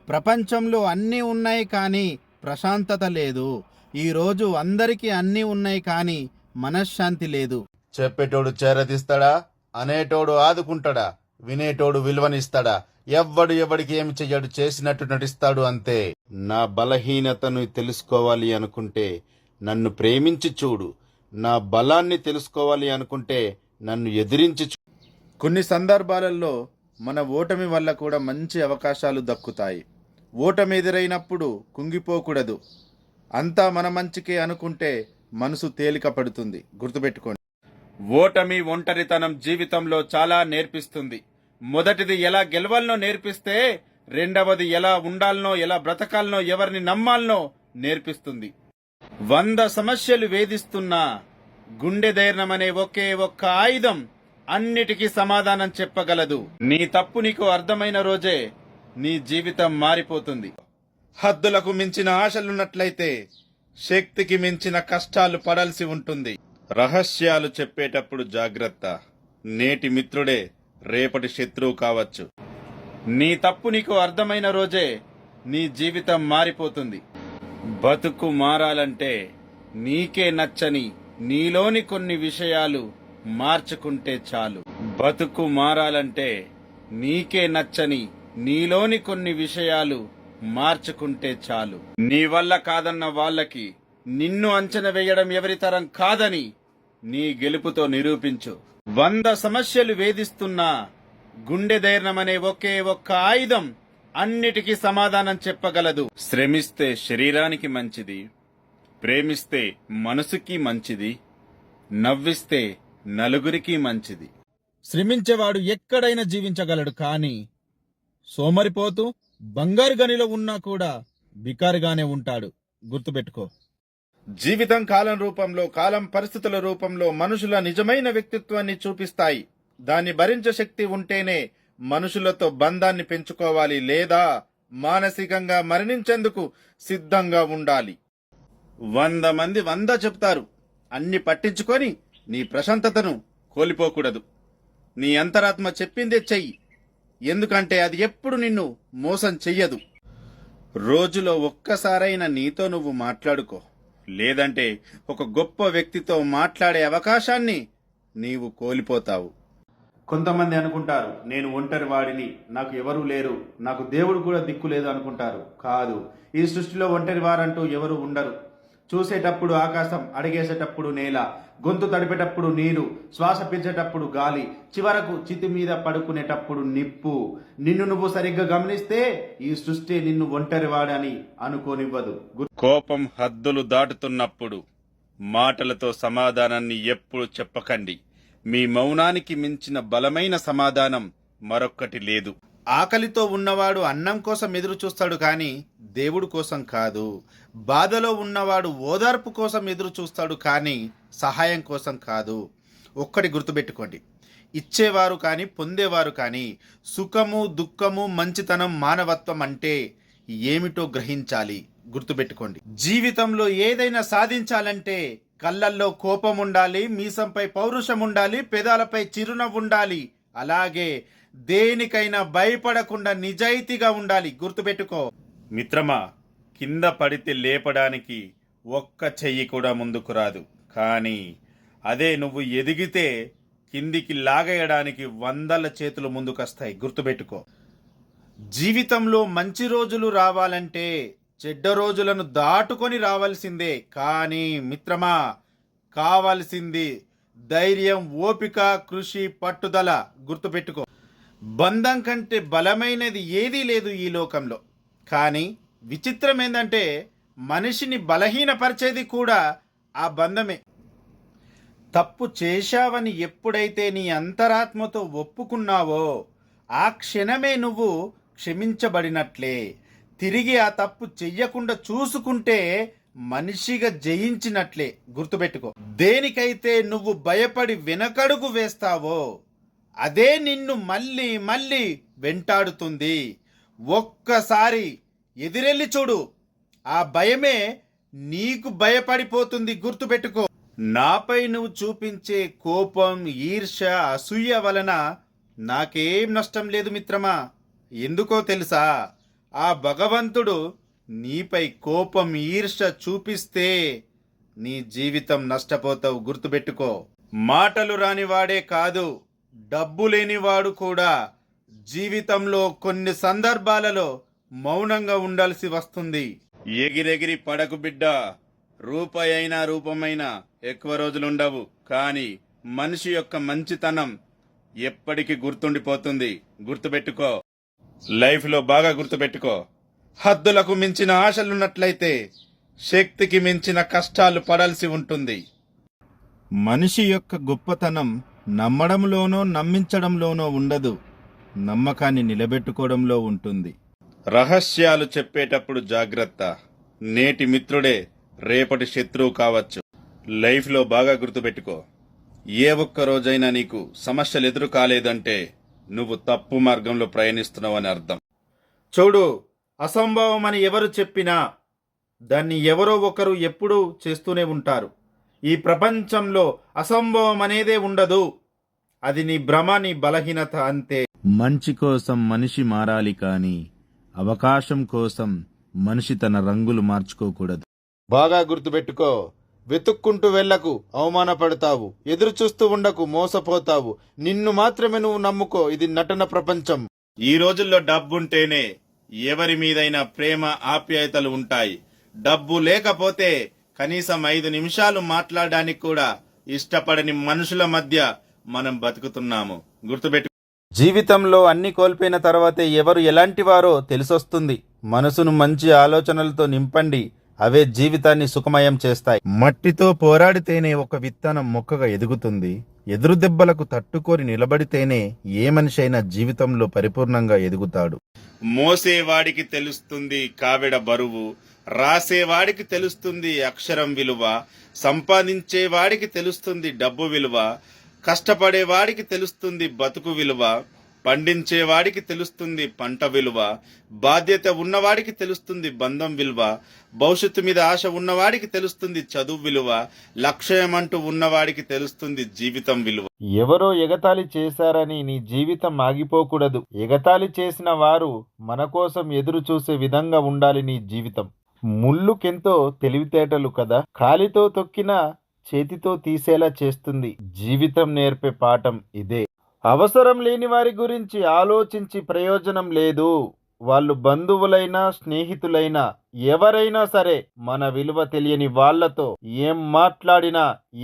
ప్రపంచంలో అన్నీ ఉన్నాయి కానీ ప్రశాంతత లేదు. ఈరోజు అందరికీ అన్నీ ఉన్నాయి కానీ మనశ్శాంతి లేదు. చెప్పేటోడు చేరదీస్తాడా, అనేటోడు ఆదుకుంటాడా, వినేటోడు విలువనిస్తాడా? ఎవ్వడు ఎవడికి ఏమి చెయ్యడు, చేసినట్టు నటిస్తాడు అంతే. నా బలహీనతను తెలుసుకోవాలి అనుకుంటే నన్ను ప్రేమించి చూడు. నా బలాన్ని తెలుసుకోవాలి అనుకుంటే నన్ను ఎదిరించి చూడు. కొన్ని సందర్భాలలో మన ఓటమి వల్ల కూడా మంచి అవకాశాలు దక్కుతాయి. ఓటమి ఎదురైనప్పుడు కుంగిపోకూడదు. అంతా మన మంచికే అనుకుంటే మనసు తేలిక పడుతుంది. గుర్తుపెట్టుకోండి. ఓటమి, ఒంటరితనం జీవితంలో చాలా నేర్పిస్తుంది. మొదటిది ఎలా గెలవాలనో నేర్పిస్తే, రెండవది ఎలా ఉండాలనో, ఎలా బ్రతకాలనో, ఎవరిని నమ్మాలనో నేర్పిస్తుంది. 100 సమస్యలు వేధిస్తున్నా గుండె ధైర్యం అనే ఒకే ఒక్క ఆయుధం అన్నిటికీ సమాధానం చెప్పగలదు. నీ తప్పు నీకు అర్థమైన రోజే నీ జీవితం మారిపోతుంది. హద్దులకు మించిన ఆశలున్నట్లయితే శక్తికి మించిన కష్టాలు పడాల్సి ఉంటుంది. రహస్యాలు చెప్పేటప్పుడు జాగ్రత్త. నేటి మిత్రుడే రేపటి శత్రువు కావచ్చు. నీ తప్పు నీకు అర్థమైన రోజే నీ జీవితం మారిపోతుంది. బతుకు మారాలంటే నీకే నచ్చని నీలోని కొన్ని విషయాలు మార్చుకుంటే చాలు. బతుకు మారాలంటే నీకే నచ్చని నీలోని కొన్ని విషయాలు మార్చుకుంటే చాలు. నీ వల్ల కాదన్న వాళ్ళకి నిన్ను అంచనా వేయడం ఎవరి తరం కాదని నీ గెలుపుతో నిరూపించు. 100 సమస్యలు వేధిస్తున్నా గుండె ధైర్యం అనే ఒకే ఒక్క ఆయుధం అన్నిటికీ సమాధానం చెప్పగలదు. శ్రమిస్తే శరీరానికి మంచిది, ప్రేమిస్తే మనసుకి మంచిది, నవ్విస్తే నలుగురికి మంచిది. శ్రమించేవాడు ఎక్కడైనా జీవించగలడు, కానీ సోమరిపోతూ బంగారు గనిలో ఉన్నా కూడా బికారిగానే ఉంటాడు. గుర్తుపెట్టుకో. జీవితం కాలం రూపంలో, కాలం పరిస్థితుల రూపంలో మనుషుల నిజమైన వ్యక్తిత్వాన్ని చూపిస్తాయి. దాన్ని భరించే శక్తి ఉంటేనే మనుషులతో బంధాన్ని పెంచుకోవాలి, లేదా మానసికంగా మరణించేందుకు సిద్ధంగా ఉండాలి. 100 మంది 100 చెప్తారు, అన్ని పట్టించుకొని నీ ప్రశాంతతను కోల్పోకూడదు. నీ అంతరాత్మ చెప్పిందే చెయ్యి, ఎందుకంటే అది ఎప్పుడు నిన్ను మోసం చెయ్యదు. రోజులో ఒక్కసారైనా నీతో నువ్వు మాట్లాడుకో, లేదంటే ఒక గొప్ప వ్యక్తితో మాట్లాడే అవకాశాన్ని నీవు కోల్పోతావు. కొంతమంది అనుకుంటారు, నేను ఒంటరి వాడిని, నాకు ఎవరూ లేరు, నాకు దేవుడు కూడా దిక్కు లేదు అనుకుంటారు. కాదు, ఈ సృష్టిలో ఒంటరి వారంటూ ఎవరు ఉండరు. చూసేటప్పుడు ఆకాశం, అడిగేసేటప్పుడు నేల, గొంతు తడిపేటప్పుడు నీరు, శ్వాస పీల్చేటప్పుడు గాలి, చివరకు చితి మీద పడుకునేటప్పుడు నిప్పు. నిన్ను నువ్వు సరిగ్గా గమనిస్తే ఈ సృష్టి నిన్ను ఒంటరివాడని అనుకోనివ్వదు. కోపం హద్దులు దాటుతున్నప్పుడు మాటలతో సమాధానాన్ని ఎప్పుడు చెప్పకండి. మీ మౌనానికి మించిన బలమైన సమాధానం మరొక్కటి లేదు. ఆకలితో ఉన్నవాడు అన్నం కోసం ఎదురు చూస్తాడు, కానీ దేవుడు కోసం కాదు. బాధలో ఉన్నవాడు ఓదార్పు కోసం ఎదురు చూస్తాడు, కానీ సహాయం కోసం కాదు. ఒక్కటి గుర్తుపెట్టుకోండి, ఇచ్చేవారు కానీ పొందేవారు కానీ సుఖము, దుఃఖము, మంచితనం, మానవత్వం అంటే ఏమిటో గ్రహించాలి. గుర్తుపెట్టుకోండి, జీవితంలో ఏదైనా సాధించాలంటే కళ్ళల్లో కోపం ఉండాలి, మీసంపై పౌరుషం ఉండాలి, పెదాలపై చిరునవ్వు ఉండాలి. అలాగే దేనికైనా భయపడకుండా నిజాయితీగా ఉండాలి. గుర్తుపెట్టుకో మిత్రమా, కింద పడితే లేపడానికి ఒక్క చెయ్యి కూడా ముందుకు రాదు, కానీ అదే నువ్వు ఎదిగితే కిందికి లాగేయడానికి 100 చేతులు ముందుకొస్తాయి. గుర్తుపెట్టుకో, జీవితంలో మంచి రోజులు రావాలంటే చెడ్డ రోజులను దాటుకొని రావాల్సిందే. కానీ మిత్రమా, కావాల్సింది ధైర్యం, ఓపిక, కృషి, పట్టుదల. గుర్తుపెట్టుకో, బంధం కంటే బలమైనది ఏదీ లేదు ఈ లోకంలో. కానీ విచిత్రం ఏంటంటే మనిషిని బలహీనపరిచేది కూడా ఆ బంధమే. తప్పు చేశావని ఎప్పుడైతే నీ అంతరాత్మతో ఒప్పుకున్నావో ఆ క్షణమే నువ్వు క్షమించబడినట్లే. తిరిగి ఆ తప్పు చెయ్యకుండా చూసుకుంటే మనిషిగా జయించినట్లే. గుర్తుపెట్టుకో, దేనికైతే నువ్వు భయపడి వెనకడుగు వేస్తావో అదే నిన్ను మళ్ళీ మళ్ళీ వెంటాడుతుంది. ఒక్కసారి ఎదిరెళ్ళి చూడు, ఆ భయమే నీకు భయపడిపోతుంది. గుర్తుపెట్టుకో, నాపై నువ్వు చూపించే కోపం, ఈర్ష్య, అసూయ వలన నాకేం నష్టం లేదు మిత్రమా. ఎందుకో తెలుసా? ఆ భగవంతుడు నీపై కోపం, ఈర్ష్య చూపిస్తే నీ జీవితం నష్టపోతావు. గుర్తుపెట్టుకో, మాటలు రానివాడే కాదు, డబ్బు లేనివాడు కూడా జీవితంలో కొన్ని సందర్భాలలో మౌనంగా ఉండాల్సి వస్తుంది. ఎగిరెగిరి పడకు బిడ్డ, రూపాయి అయినా రూపమైనా ఎక్కువ రోజులుండవు, కానీ మనిషి యొక్క మంచితనం ఎప్పటికీ గుర్తుండిపోతుంది. గుర్తుపెట్టుకో, లైఫ్లో బాగా గుర్తుపెట్టుకో, హద్దులకు మించిన ఆశలున్నట్లయితే శక్తికి మించిన కష్టాలు పడాల్సి ఉంటుంది. మనిషి యొక్క గొప్పతనం నమ్మడంలోనో నమ్మించడంలోనో ఉండదు, నమ్మకాన్ని నిలబెట్టుకోవడంలో ఉంటుంది. రహస్యాలు చెప్పేటప్పుడు జాగ్రత్త. నేటి మిత్రుడే రేపటి శత్రువు కావచ్చు. లైఫ్లో బాగా గుర్తుపెట్టుకో, ఏ ఒక్క రోజైనా నీకు సమస్యలు ఎదురు కాలేదంటే నువ్వు తప్పు మార్గంలో ప్రయాణిస్తున్నావని అర్థం. చూడు, అసంభవం అని ఎవరు చెప్పినా దాన్ని ఎవరో ఒకరు ఎప్పుడూ చేస్తూనే ఉంటారు. ఈ ప్రపంచంలో అసంభవం అనేదే ఉండదు. అది నీ భ్రమ, నీ బలహీనత అంతే. మంచి కోసం మనిషి మారాలి, కానీ అవకాశం కోసం మనిషి తన రంగులు మార్చుకోకూడదు. బాగా గుర్తుపెట్టుకో, వెతుక్కుంటూ వెళ్లకు, అవమానపడతావు. ఎదురు చూస్తూ ఉండకు, మోసపోతావు. నిన్ను మాత్రమే నువ్వు నమ్ముకో. ఇది నటన ప్రపంచం. ఈ రోజుల్లో డబ్బుంటేనే ఎవరి మీదైనా ప్రేమ, ఆప్యాయతలు ఉంటాయి. డబ్బు లేకపోతే కనీసం 5 నిమిషాలు మాట్లాడడానికి కూడా ఇష్టపడని మనుషుల మధ్య మనం బతుకుతున్నాము. గుర్తుపెట్టు, జీవితంలో అన్ని కోల్పోయిన తర్వాతే ఎవరు ఎలాంటి వారో తెలిసొస్తుంది. మనసును మంచి ఆలోచనలతో నింపండి, అవే జీవితాన్ని సుఖమయం చేస్తాయి. మట్టితో పోరాడితేనే ఒక విత్తనం మొక్కగా ఎదుగుతుంది. ఎదురు దెబ్బలకు తట్టుకొని నిలబడితేనే ఏ మనిషి అయినా జీవితంలో పరిపూర్ణంగా ఎదుగుతాడు. మోసేవాడికి తెలుస్తుంది కావిడ బరువు, రాసేవాడికి తెలుస్తుంది అక్షరం విలువ, సంపాదించేవాడికి తెలుస్తుంది డబ్బు విలువ, కష్టపడేవాడికి తెలుస్తుంది బతుకు విలువ, పండించేవాడికి తెలుస్తుంది పంట విలువ, బాధ్యత ఉన్నవాడికి తెలుస్తుంది బంధం విలువ, భవిష్యత్తు మీద ఆశ ఉన్నవాడికి తెలుస్తుంది చదువు విలువ, లక్ష్యం అంటూ ఉన్నవాడికి తెలుస్తుంది జీవితం విలువ. ఎవరో ఎగతాళి చేశారని నీ జీవితం ఆగిపోకూడదు. ఎగతాళి చేసిన వారు మన కోసం ఎదురు చూసే విధంగా ఉండాలి నీ జీవితం. ముళ్ళుకెంతో తెలివితేటలు కదా, కాలితో తొక్కినా చేతితో తీసేలా చేస్తుంది. జీవితం నేర్పే పాఠం ఇదే. అవసరం లేని వారి గురించి ఆలోచించి ప్రయోజనం లేదు. వాళ్ళు బంధువులైనా స్నేహితులైనా ఎవరైనా సరే, మన విలువ తెలియని వాళ్ళతో ఏం మాట్లాడినా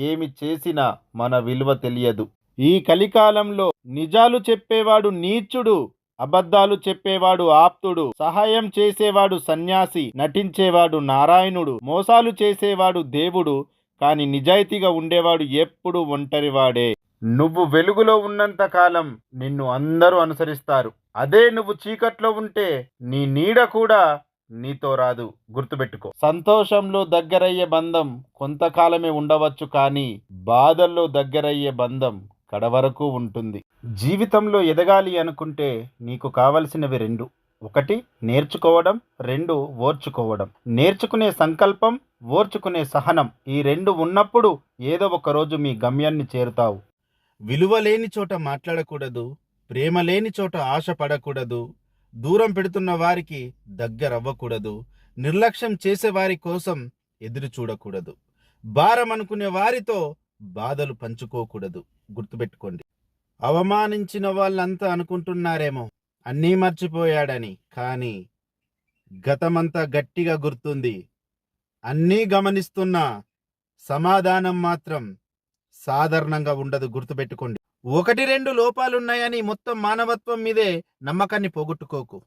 ఏమి చేసినా మన విలువ తెలియదు. ఈ కలికాలంలో నిజాలు చెప్పేవాడు నీచుడు, అబద్ధాలు చెప్పేవాడు ఆప్తుడు, సహాయం చేసేవాడు సన్యాసి, నటించేవాడు నారాయణుడు, మోసాలు చేసేవాడు దేవుడు, కానీ నిజాయితీగా ఉండేవాడు ఎప్పుడు ఒంటరివాడే. నువ్వు వెలుగులో ఉన్నంత కాలం నిన్ను అందరూ అనుసరిస్తారు. అదే నువ్వు చీకట్లో ఉంటే నీ నీడ కూడా నీతో రాదు. గుర్తుపెట్టుకో. సంతోషంలో దగ్గరయ్యే బంధం కొంతకాలమే ఉండవచ్చు, కానీ బాధల్లో దగ్గరయ్యే బంధం కడవరకు ఉంటుంది. జీవితంలో ఎదగాలి అనుకుంటే నీకు కావలసినవి రెండు. ఒకటి నేర్చుకోవడం, రెండు ఓర్చుకోవడం. నేర్చుకునే సంకల్పం, ఓర్చుకునే సహనం. ఈ రెండు ఉన్నప్పుడు ఏదో ఒక రోజు మీ గమ్యాన్ని చేరుతావు. విలువ లేని చోట మాట్లాడకూడదు, ప్రేమ లేని చోట ఆశ పడకూడదు, దూరం పెడుతున్న వారికి దగ్గరవ్వకూడదు, నిర్లక్ష్యం చేసే వారి కోసం ఎదురు చూడకూడదు, భారం అనుకునే వారితో బాధలు పంచుకోకూడదు. గుర్తుపెట్టుకోండి. అవమానించిన వాళ్ళంతా అనుకుంటున్నారేమో అన్నీ మర్చిపోయాడని, కానీ గతమంతా గట్టిగా గుర్తుంది. అన్నీ గమనిస్తున్నా సమాధానం మాత్రం సాధారణంగా ఉండదు. గుర్తుపెట్టుకోండి. 1-2 లోపాలున్నాయని మొత్తం మానవత్వం మీదే నమ్మకాన్ని పోగొట్టుకోకు.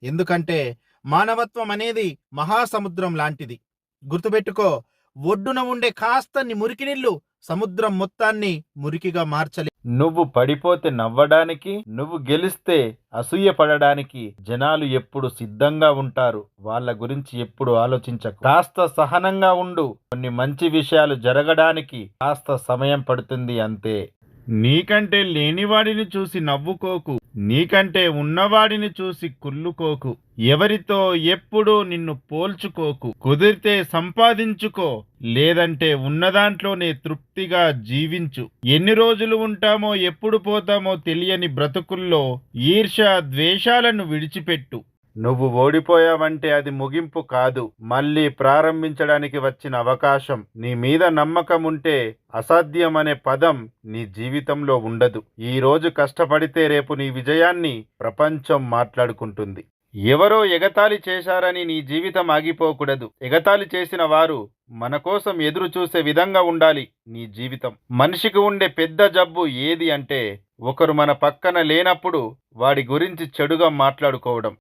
ఎందుకంటే మానవత్వం అనేది మహాసముద్రం లాంటిది. గుర్తుపెట్టుకో, ఒడ్డున ఉండే కాస్తని మురికి నీళ్లు సముద్రం మొత్తాన్ని మురికిగా మార్చలే. నువ్వు పడిపోతే నవ్వడానికి, నువ్వు గెలిస్తే అసూయ పడడానికి జనాలు ఎప్పుడు సిద్ధంగా ఉంటారు. వాళ్ళ గురించి ఎప్పుడు ఆలోచించకు. కాస్త సహనంగా ఉండు. కొన్ని మంచి విషయాలు జరగడానికి కాస్త సమయం పడుతుంది, అంతే. నీకంటే లేనివాడిని చూసి నవ్వుకోకు, నీకంటే ఉన్నవాడిని చూసి కుళ్ళుకోకు. ఎవరితో ఎప్పుడూ నిన్ను పోల్చుకోకు. కుదిరితే సంపాదించుకో, లేదంటే ఉన్నదాంట్లోనే తృప్తిగా జీవించు. ఎన్ని రోజులు ఉంటామో ఎప్పుడు పోతామో తెలియని బ్రతుకుల్లో ఈర్ష్య ద్వేషాలను విడిచిపెట్టు. నువ్వు ఓడిపోయావంటే అది ముగింపు కాదు, మళ్ళీ ప్రారంభించడానికి వచ్చిన అవకాశం. నీ మీద నమ్మకం ఉంటే అసాధ్యం అనే పదం నీ జీవితంలో ఉండదు. ఈ రోజు కష్టపడితే రేపు నీ విజయాన్ని ప్రపంచం మాట్లాడుకుంటుంది. ఎవరో ఎగతాళి చేశారని నీ జీవితం ఆగిపోకూడదు. ఎగతాళి చేసిన వారు మన కోసం ఎదురు చూసే విధంగా ఉండాలి నీ జీవితం. మనిషికి ఉండే పెద్ద జబ్బు ఏది అంటే, ఒకరు మన పక్కన లేనప్పుడు వాడి గురించి చెడుగా మాట్లాడుకోవడం.